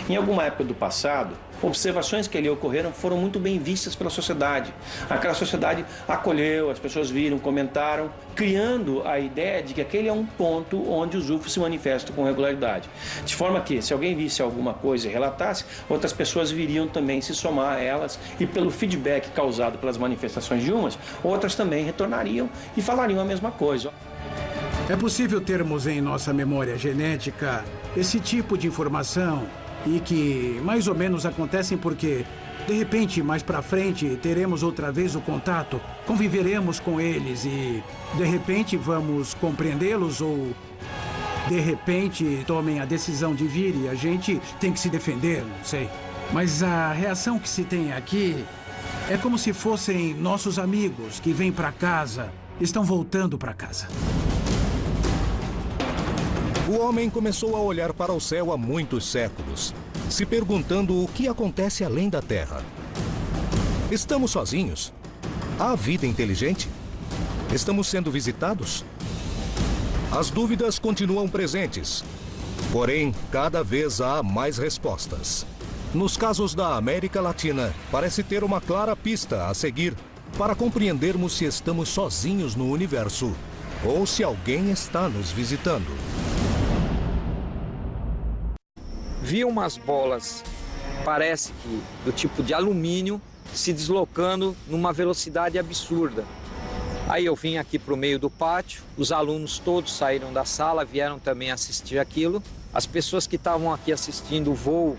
em alguma época do passado, observações que ali ocorreram foram muito bem vistas pela sociedade. Aquela sociedade acolheu, as pessoas viram, comentaram, criando a ideia de que aquele é um ponto onde os UFOs se manifestam com regularidade. De forma que, se alguém visse alguma coisa e relatasse, outras pessoas viriam também se somar a elas, e pelo feedback causado pelas manifestações de umas, outras também retornariam e falariam a mesma coisa. É possível termos em nossa memória genética esse tipo de informação e que mais ou menos acontecem porque, de repente, mais pra frente, teremos outra vez o contato, conviveremos com eles e, de repente, vamos compreendê-los ou, de repente, tomem a decisão de vir e a gente tem que se defender, não sei. Mas a reação que se tem aqui é como se fossem nossos amigos que vêm pra casa, estão voltando pra casa. O homem começou a olhar para o céu há muitos séculos, se perguntando o que acontece além da Terra. Estamos sozinhos? Há vida inteligente? Estamos sendo visitados? As dúvidas continuam presentes, porém, cada vez há mais respostas. Nos casos da América Latina, parece ter uma clara pista a seguir para compreendermos se estamos sozinhos no universo ou se alguém está nos visitando. Vi umas bolas, parece que do tipo de alumínio, se deslocando numa velocidade absurda. Aí eu vim aqui para o meio do pátio, os alunos todos saíram da sala, vieram também assistir aquilo. As pessoas que estavam aqui assistindo o voo,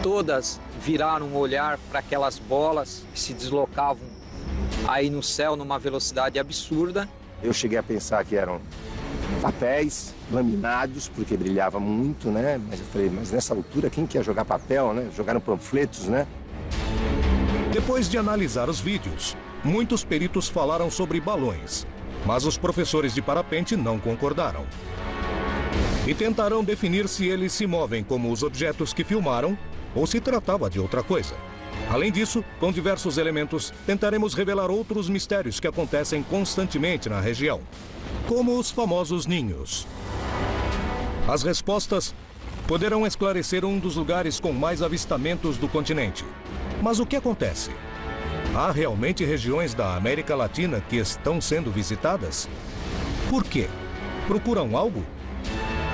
todas viraram o olhar para aquelas bolas que se deslocavam aí no céu numa velocidade absurda. Eu cheguei a pensar que eram papéis laminados, porque brilhava muito, né? Mas eu falei, mas nessa altura quem quer jogar papel, né? Jogaram panfletos, né? Depois de analisar os vídeos, muitos peritos falaram sobre balões, mas os professores de parapente não concordaram. E tentaram definir se eles se movem como os objetos que filmaram ou se tratava de outra coisa. Além disso, com diversos elementos, tentaremos revelar outros mistérios que acontecem constantemente na região, como os famosos ninhos. As respostas poderão esclarecer um dos lugares com mais avistamentos do continente. Mas o que acontece? Há realmente regiões da América Latina que estão sendo visitadas? Por quê? Procuram algo?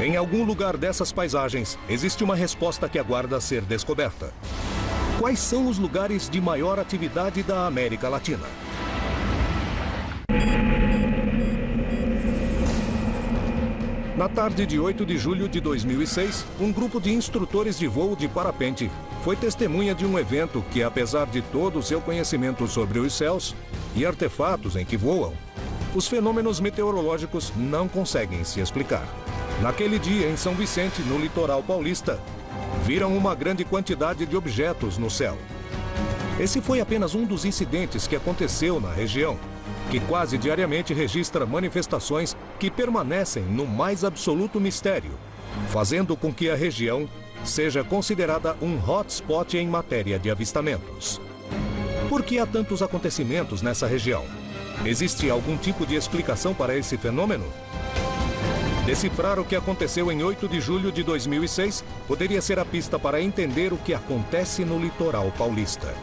Em algum lugar dessas paisagens, existe uma resposta que aguarda ser descoberta. Quais são os lugares de maior atividade da América Latina? Na tarde de 8 de julho de 2006, um grupo de instrutores de voo de parapente foi testemunha de um evento que, apesar de todo o seu conhecimento sobre os céus e artefatos em que voam, os fenômenos meteorológicos não conseguem se explicar. Naquele dia, em São Vicente, no litoral paulista, viram uma grande quantidade de objetos no céu. Esse foi apenas um dos incidentes que aconteceu na região, que quase diariamente registra manifestações que permanecem no mais absoluto mistério, fazendo com que a região seja considerada um hotspot em matéria de avistamentos. Por que há tantos acontecimentos nessa região? Existe algum tipo de explicação para esse fenômeno? Decifrar o que aconteceu em 8 de julho de 2006 poderia ser a pista para entender o que acontece no litoral paulista.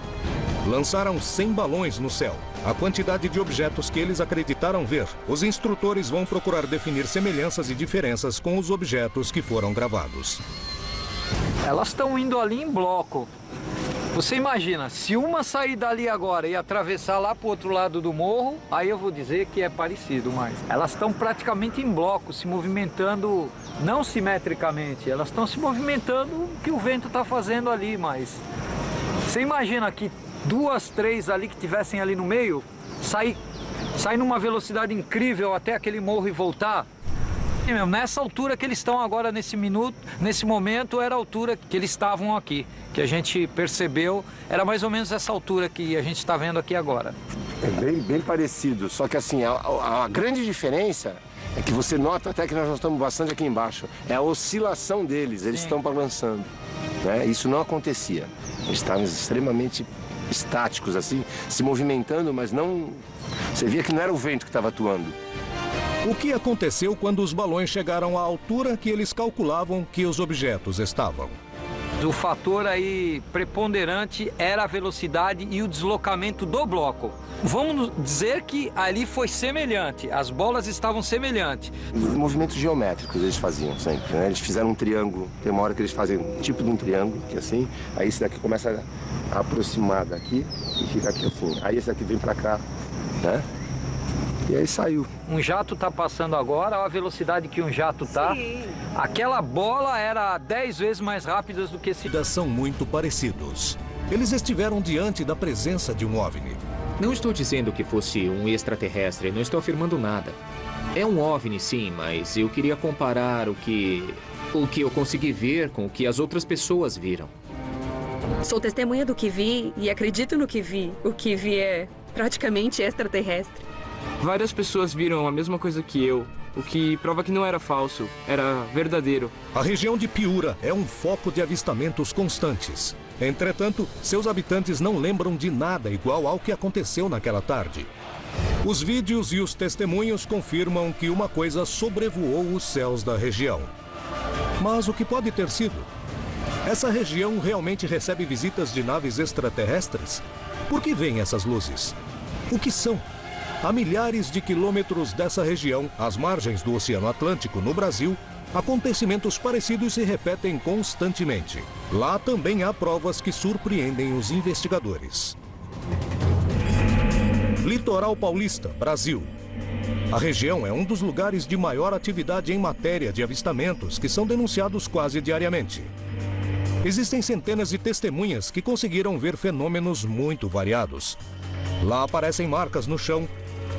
Lançaram 100 balões no céu. A quantidade de objetos que eles acreditaram ver, os instrutores vão procurar definir semelhanças e diferenças com os objetos que foram gravados. Elas estão indo ali em bloco. Você imagina, se uma sair dali agora e atravessar lá para o outro lado do morro, aí eu vou dizer que é parecido, mas elas estão praticamente em bloco, se movimentando, não simetricamente, elas estão se movimentando o que o vento está fazendo ali, mas você imagina que 2, 3 ali que tivessem ali no meio, sair numa velocidade incrível até aquele morro e voltar, Nessa altura que eles estão agora, nesse momento, era a altura que eles estavam aqui. Que a gente percebeu, era mais ou menos essa altura que a gente está vendo aqui agora. É bem parecido, só que assim, a grande diferença é que você nota até que nós já estamos bastante aqui embaixo. É a oscilação deles, eles estão balançando. Né? Isso não acontecia. Eles estavam extremamente estáticos, assim, se movimentando, mas não... Você via que não era o vento que estava atuando. O que aconteceu quando os balões chegaram à altura que eles calculavam que os objetos estavam? O fator aí preponderante era a velocidade e o deslocamento do bloco. Vamos dizer que ali foi semelhante, as bolas estavam semelhantes. Movimentos geométricos eles faziam sempre, né? Eles fizeram um triângulo, tem uma hora que eles fazem um tipo de um triângulo, que assim, aí esse daqui começa a aproximar daqui e fica aqui assim. Aí esse daqui vem pra cá, né? E aí saiu. Um jato está passando agora, olha a velocidade que um jato está. Aquela bola era 10 vezes mais rápida do que esse... São muito parecidos. Eles estiveram diante da presença de um OVNI. Não estou dizendo que fosse um extraterrestre, não estou afirmando nada. É um OVNI, sim, mas eu queria comparar o que eu consegui ver com o que as outras pessoas viram. Sou testemunha do que vi e acredito no que vi. O que vi é praticamente extraterrestre. Várias pessoas viram a mesma coisa que eu, o que prova que não era falso, era verdadeiro. A região de Piura é um foco de avistamentos constantes. Entretanto, seus habitantes não lembram de nada igual ao que aconteceu naquela tarde. Os vídeos e os testemunhos confirmam que uma coisa sobrevoou os céus da região. Mas o que pode ter sido? Essa região realmente recebe visitas de naves extraterrestres? Por que vêm essas luzes? O que são? A milhares de quilômetros dessa região, às margens do Oceano Atlântico, no Brasil, acontecimentos parecidos se repetem constantemente. Lá também há provas que surpreendem os investigadores. Litoral Paulista, Brasil. A região é um dos lugares de maior atividade em matéria de avistamentos, que são denunciados quase diariamente. Existem centenas de testemunhas que conseguiram ver fenômenos muito variados. Lá aparecem marcas no chão,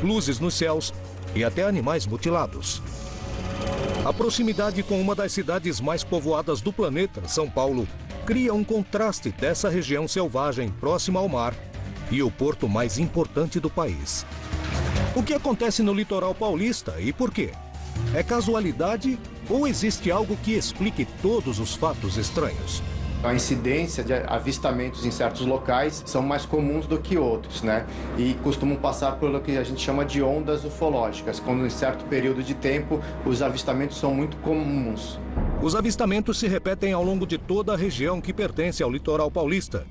luzes nos céus e até animais mutilados. A proximidade com uma das cidades mais povoadas do planeta, São Paulo, cria um contraste dessa região selvagem próxima ao mar e o porto mais importante do país. O que acontece no litoral paulista e por quê? É casualidade ou existe algo que explique todos os fatos estranhos? A incidência de avistamentos em certos locais são mais comuns do que outros, né? E costumam passar pelo que a gente chama de ondas ufológicas, quando em certo período de tempo os avistamentos são muito comuns. Os avistamentos se repetem ao longo de toda a região que pertence ao litoral paulista.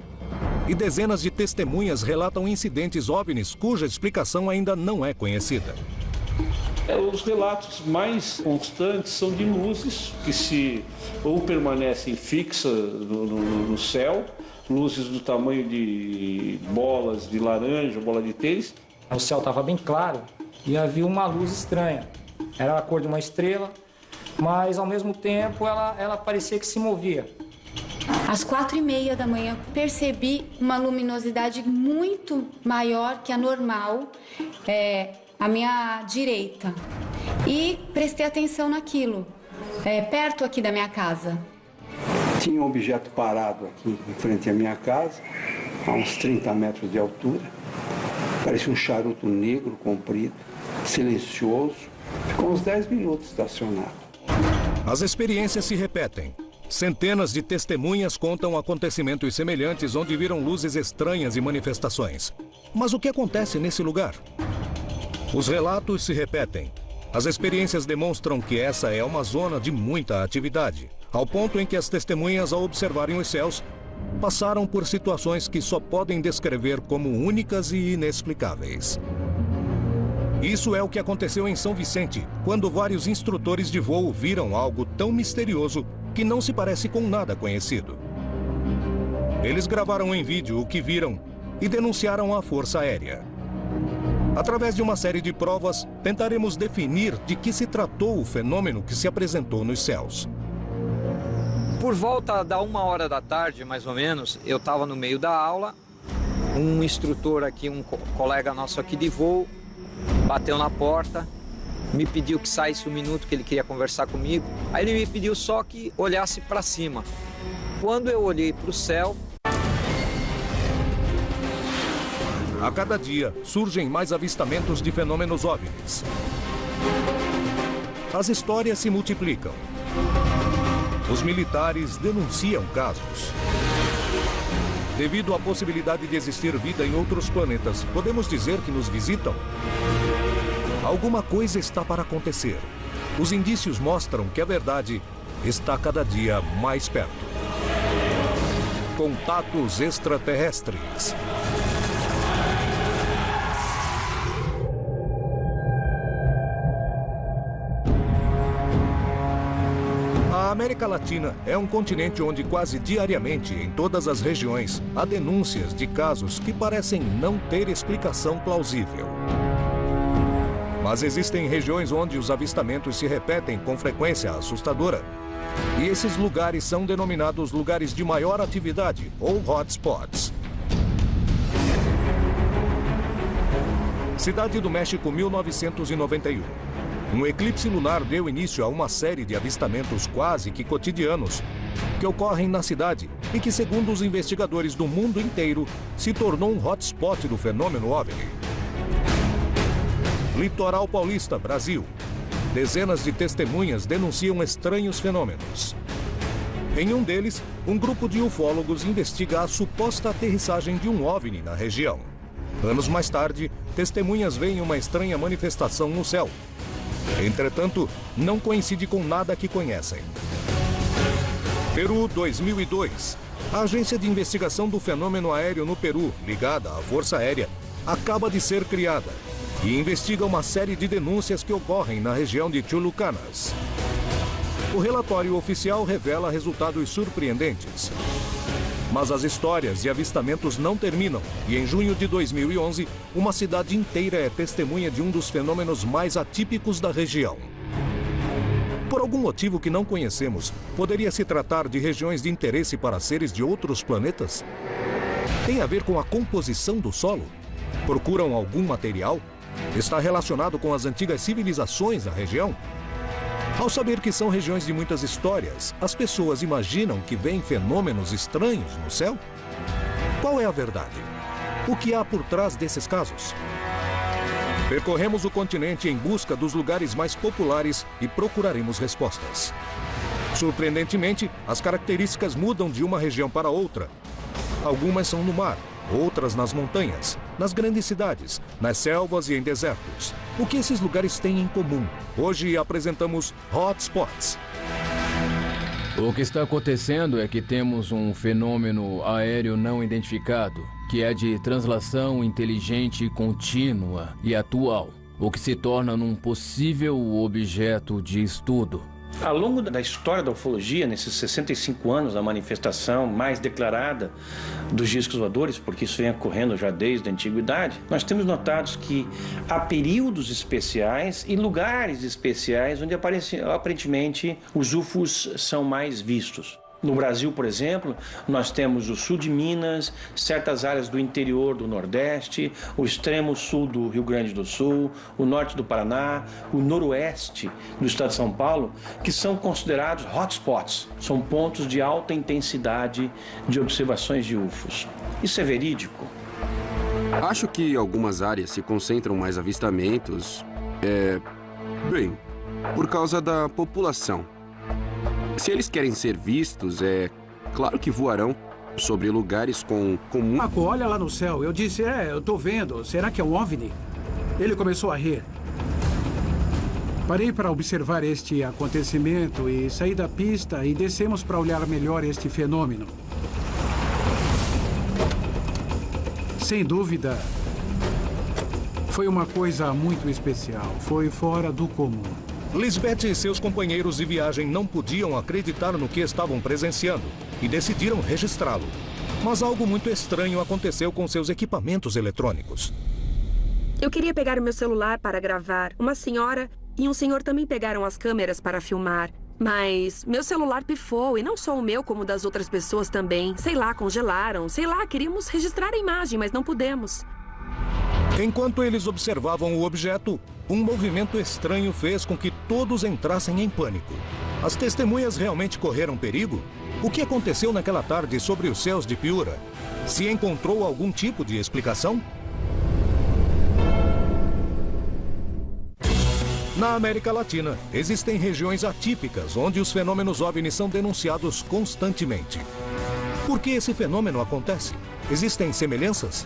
E dezenas de testemunhas relatam incidentes OVNIs cuja explicação ainda não é conhecida. Os relatos mais constantes são de luzes que se ou permanecem fixas no céu, luzes do tamanho de bolas de laranja, bola de tênis. O céu estava bem claro e havia uma luz estranha. Era a cor de uma estrela, mas ao mesmo tempo ela parecia que se movia. Às 4h30 da manhã, percebi uma luminosidade muito maior que a normal, à minha direita. E prestei atenção naquilo, perto aqui da minha casa. Tinha um objeto parado aqui em frente à minha casa, a uns 30 metros de altura. Parecia um charuto negro, comprido, silencioso. Ficou uns 10 minutos estacionado. As experiências se repetem. Centenas de testemunhas contam acontecimentos semelhantes onde viram luzes estranhas e manifestações. Mas o que acontece nesse lugar? Os relatos se repetem. As experiências demonstram que essa é uma zona de muita atividade, ao ponto em que as testemunhas, ao observarem os céus, passaram por situações que só podem descrever como únicas e inexplicáveis. Isso é o que aconteceu em São Vicente, quando vários instrutores de voo viram algo tão misterioso que não se parece com nada conhecido. Eles gravaram em vídeo o que viram e denunciaram à Força Aérea. Através de uma série de provas, tentaremos definir de que se tratou o fenômeno que se apresentou nos céus. Por volta da 1h da tarde, mais ou menos, eu estava no meio da aula. Um instrutor aqui, um colega nosso aqui de voo, bateu na porta me pediu que saísse um minuto, que ele queria conversar comigo. Aí ele me pediu só que olhasse para cima. Quando eu olhei para o céu... A cada dia, surgem mais avistamentos de fenômenos OVNIs. As histórias se multiplicam. Os militares denunciam casos. Devido à possibilidade de existir vida em outros planetas, podemos dizer que nos visitam? Alguma coisa está para acontecer. Os indícios mostram que a verdade está cada dia mais perto. Contatos extraterrestres. A América Latina é um continente onde quase diariamente, em todas as regiões, há denúncias de casos que parecem não ter explicação plausível. Mas existem regiões onde os avistamentos se repetem com frequência assustadora. E esses lugares são denominados lugares de maior atividade, ou hotspots. Cidade do México, 1991. Um eclipse lunar deu início a uma série de avistamentos quase que cotidianos que ocorrem na cidade e que, segundo os investigadores do mundo inteiro, se tornou um hotspot do fenômeno OVNI. Litoral Paulista, Brasil. Dezenas de testemunhas denunciam estranhos fenômenos. Em um deles, um grupo de ufólogos investiga a suposta aterrissagem de um OVNI na região. Anos mais tarde, testemunhas veem uma estranha manifestação no céu. Entretanto, não coincide com nada que conhecem. Peru, 2002. A Agência de Investigação do Fenômeno Aéreo no Peru, ligada à Força Aérea, acaba de ser criada e investiga uma série de denúncias que ocorrem na região de Chulucanas. O relatório oficial revela resultados surpreendentes. Mas as histórias e avistamentos não terminam, e em junho de 2011, uma cidade inteira é testemunha de um dos fenômenos mais atípicos da região. Por algum motivo que não conhecemos, poderia se tratar de regiões de interesse para seres de outros planetas? Tem a ver com a composição do solo? Procuram algum material? Está relacionado com as antigas civilizações da região? Ao saber que são regiões de muitas histórias, as pessoas imaginam que veem fenômenos estranhos no céu? Qual é a verdade? O que há por trás desses casos? Percorremos o continente em busca dos lugares mais populares e procuraremos respostas. Surpreendentemente, as características mudam de uma região para outra. Algumas são no mar, outras nas montanhas, nas grandes cidades, nas selvas e em desertos. O que esses lugares têm em comum? Hoje apresentamos Hotspots. O que está acontecendo é que temos um fenômeno aéreo não identificado, que é de translação inteligente contínua e atual, o que se torna num possível objeto de estudo. Ao longo da história da ufologia, nesses 65 anos da manifestação mais declarada dos discos voadores, porque isso vem ocorrendo já desde a antiguidade, nós temos notado que há períodos especiais e lugares especiais onde aparentemente os UFOs são mais vistos. No Brasil, por exemplo, nós temos o sul de Minas, certas áreas do interior do Nordeste, o extremo sul do Rio Grande do Sul, o norte do Paraná, o noroeste do estado de São Paulo, que são considerados hotspots, são pontos de alta intensidade de observações de UFOs. Isso é verídico? Acho que algumas áreas se concentram mais avistamentos, bem, por causa da população. Se eles querem ser vistos, é claro que voarão sobre lugares com muito... Paco, olha lá no céu. Eu disse, eu tô vendo. Será que é um OVNI? Ele começou a rir. Parei para observar este acontecimento e saí da pista e descemos para olhar melhor este fenômeno. Sem dúvida, foi uma coisa muito especial. Foi fora do comum. Lisbeth e seus companheiros de viagem não podiam acreditar no que estavam presenciando e decidiram registrá-lo. Mas algo muito estranho aconteceu com seus equipamentos eletrônicos. Eu queria pegar o meu celular para gravar. Uma senhora e um senhor também pegaram as câmeras para filmar. Mas meu celular pifou, e não só o meu, como o das outras pessoas também. Sei lá, congelaram. Sei lá, queríamos registrar a imagem, mas não pudemos. Enquanto eles observavam o objeto, um movimento estranho fez com que todos entrassem em pânico. As testemunhas realmente correram perigo? O que aconteceu naquela tarde sobre os céus de Piura? Se encontrou algum tipo de explicação? Na América Latina, existem regiões atípicas onde os fenômenos OVNI são denunciados constantemente. Por que esse fenômeno acontece? Existem semelhanças?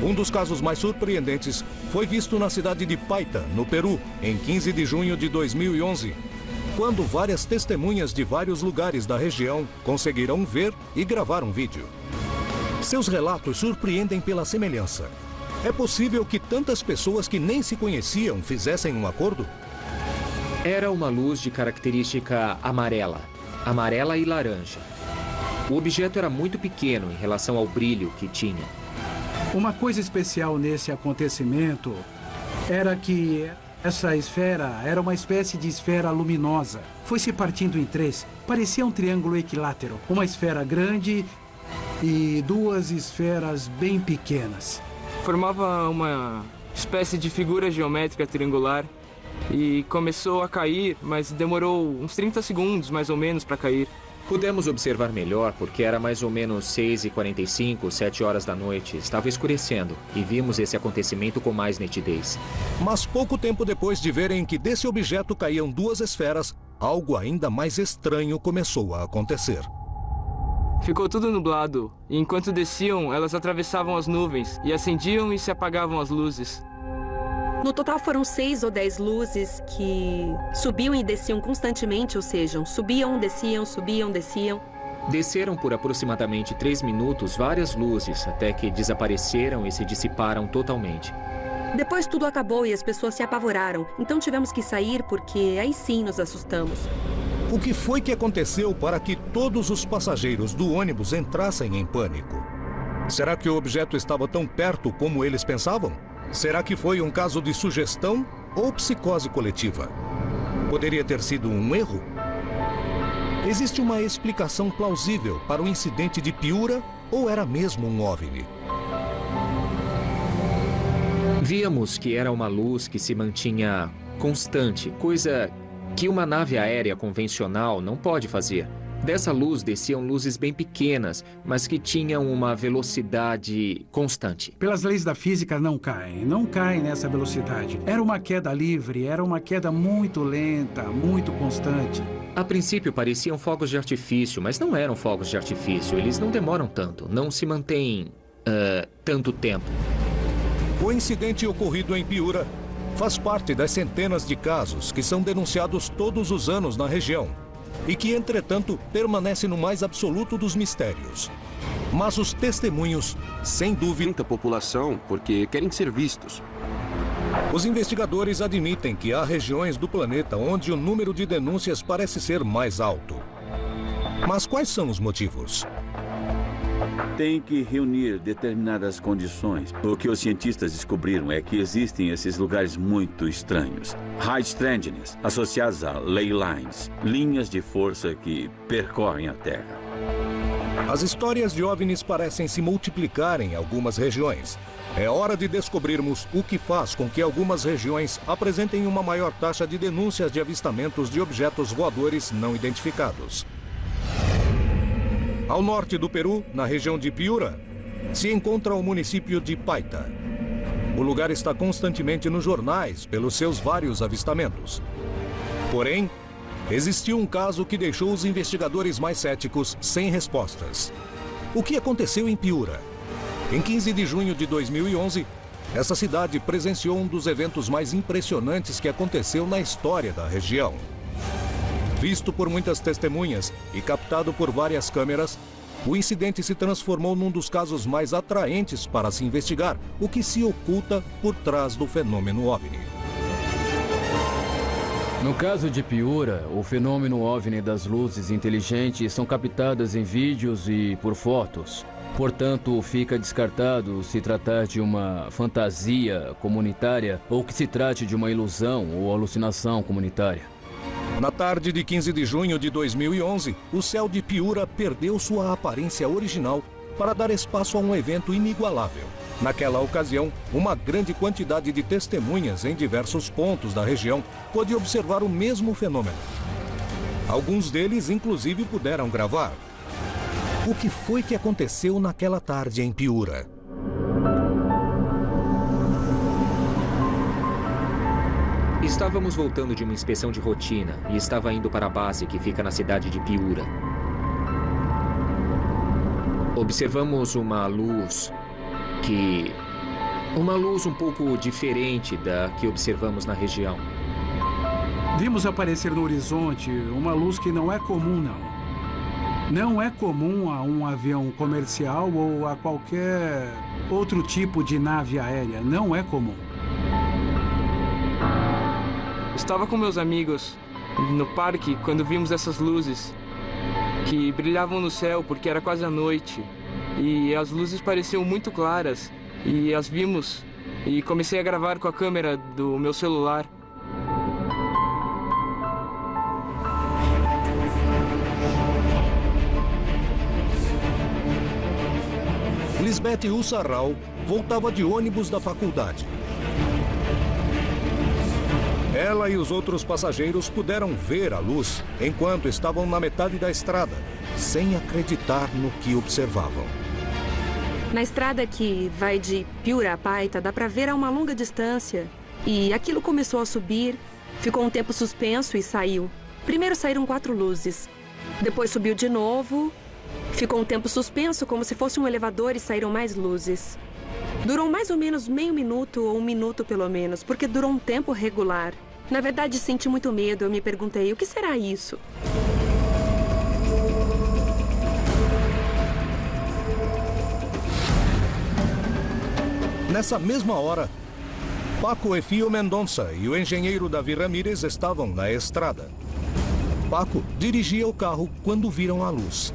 Um dos casos mais surpreendentes foi visto na cidade de Paita, no Peru, em 15 de junho de 2011, quando várias testemunhas de vários lugares da região conseguiram ver e gravar um vídeo. Seus relatos surpreendem pela semelhança. É possível que tantas pessoas que nem se conheciam fizessem um acordo? Era uma luz de característica amarela e laranja. O objeto era muito pequeno em relação ao brilho que tinha. Uma coisa especial nesse acontecimento era que essa esfera era uma espécie de esfera luminosa. Foi se partindo em três. Parecia um triângulo equilátero. Uma esfera grande e duas esferas bem pequenas. Formava uma espécie de figura geométrica triangular e começou a cair, mas demorou uns 30 segundos mais ou menos para cair. Pudemos observar melhor porque era mais ou menos 6h45, 7 horas da noite. Estava escurecendo e vimos esse acontecimento com mais nitidez. Mas pouco tempo depois de verem que desse objeto caíam duas esferas, algo ainda mais estranho começou a acontecer. Ficou tudo nublado e enquanto desciam, elas atravessavam as nuvens e acendiam e se apagavam as luzes. No total foram 6 ou 10 luzes que subiam e desciam constantemente, ou seja, subiam, desciam, subiam, desciam. Desceram por aproximadamente 3 minutos várias luzes, até que desapareceram e se dissiparam totalmente. Depois tudo acabou e as pessoas se apavoraram, então tivemos que sair porque aí sim nos assustamos. O que foi que aconteceu para que todos os passageiros do ônibus entrassem em pânico? Será que o objeto estava tão perto como eles pensavam? Será que foi um caso de sugestão ou psicose coletiva? Poderia ter sido um erro? Existe uma explicação plausível para o incidente de Piura ou era mesmo um OVNI? Víamos que era uma luz que se mantinha constante, coisa que uma nave aérea convencional não pode fazer. Dessa luz desciam luzes bem pequenas, mas que tinham uma velocidade constante. Pelas leis da física não caem nessa velocidade. Era uma queda livre, era uma queda muito lenta, muito constante. A princípio pareciam fogos de artifício, mas não eram fogos de artifício. Eles não demoram tanto, não se mantêm tanto tempo. O incidente ocorrido em Piura faz parte das centenas de casos que são denunciados todos os anos na região e que, entretanto, permanece no mais absoluto dos mistérios. Mas os testemunhos, sem dúvida, a população porque querem ser vistos. Os investigadores admitem que há regiões do planeta onde o número de denúncias parece ser mais alto. Mas quais são os motivos? Tem que reunir determinadas condições. O que os cientistas descobriram é que existem esses lugares muito estranhos. High strangeness, associados a ley lines, linhas de força que percorrem a Terra. As histórias de OVNIs parecem se multiplicar em algumas regiões. É hora de descobrirmos o que faz com que algumas regiões apresentem uma maior taxa de denúncias de avistamentos de objetos voadores não identificados. Ao norte do Peru, na região de Piura, se encontra o município de Paita. O lugar está constantemente nos jornais pelos seus vários avistamentos. Porém, existiu um caso que deixou os investigadores mais céticos sem respostas. O que aconteceu em Piura? Em 15 de junho de 2011, essa cidade presenciou um dos eventos mais impressionantes que aconteceu na história da região. Visto por muitas testemunhas e captado por várias câmeras, o incidente se transformou num dos casos mais atraentes para se investigar o que se oculta por trás do fenômeno OVNI. No caso de Piura, o fenômeno OVNI das luzes inteligentes são captadas em vídeos e por fotos. Portanto, fica descartado se tratar de uma fantasia comunitária ou que se trate de uma ilusão ou alucinação comunitária. Na tarde de 15 de junho de 2011, o céu de Piura perdeu sua aparência original para dar espaço a um evento inigualável. Naquela ocasião, uma grande quantidade de testemunhas em diversos pontos da região pôde observar o mesmo fenômeno. Alguns deles, inclusive, puderam gravar. O que foi que aconteceu naquela tarde em Piura? Estávamos voltando de uma inspeção de rotina e estava indo para a base que fica na cidade de Piura. Observamos uma luz um pouco diferente da que observamos na região. Vimos aparecer no horizonte uma luz que não é comum, não. Não é comum a um avião comercial ou a qualquer outro tipo de nave aérea. Não é comum. Estava com meus amigos no parque quando vimos essas luzes que brilhavam no céu porque era quase a noite. E as luzes pareciam muito claras e as vimos e comecei a gravar com a câmera do meu celular. Lisbeth Ussarral voltava de ônibus da faculdade. Ela e os outros passageiros puderam ver a luz enquanto estavam na metade da estrada, sem acreditar no que observavam. Na estrada que vai de Piura a Paita, dá para ver a uma longa distância. E aquilo começou a subir, ficou um tempo suspenso e saiu. Primeiro saíram 4 luzes. Depois subiu de novo, ficou um tempo suspenso como se fosse um elevador e saíram mais luzes. Durou mais ou menos meio minuto ou 1 minuto pelo menos, porque durou um tempo regular. Na verdade, senti muito medo. Eu me perguntei, o que será isso? Nessa mesma hora, Paco Efio Mendonça e o engenheiro Davi Ramírez estavam na estrada. Paco dirigia o carro quando viram a luz.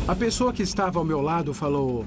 A pessoa que estava ao meu lado falou: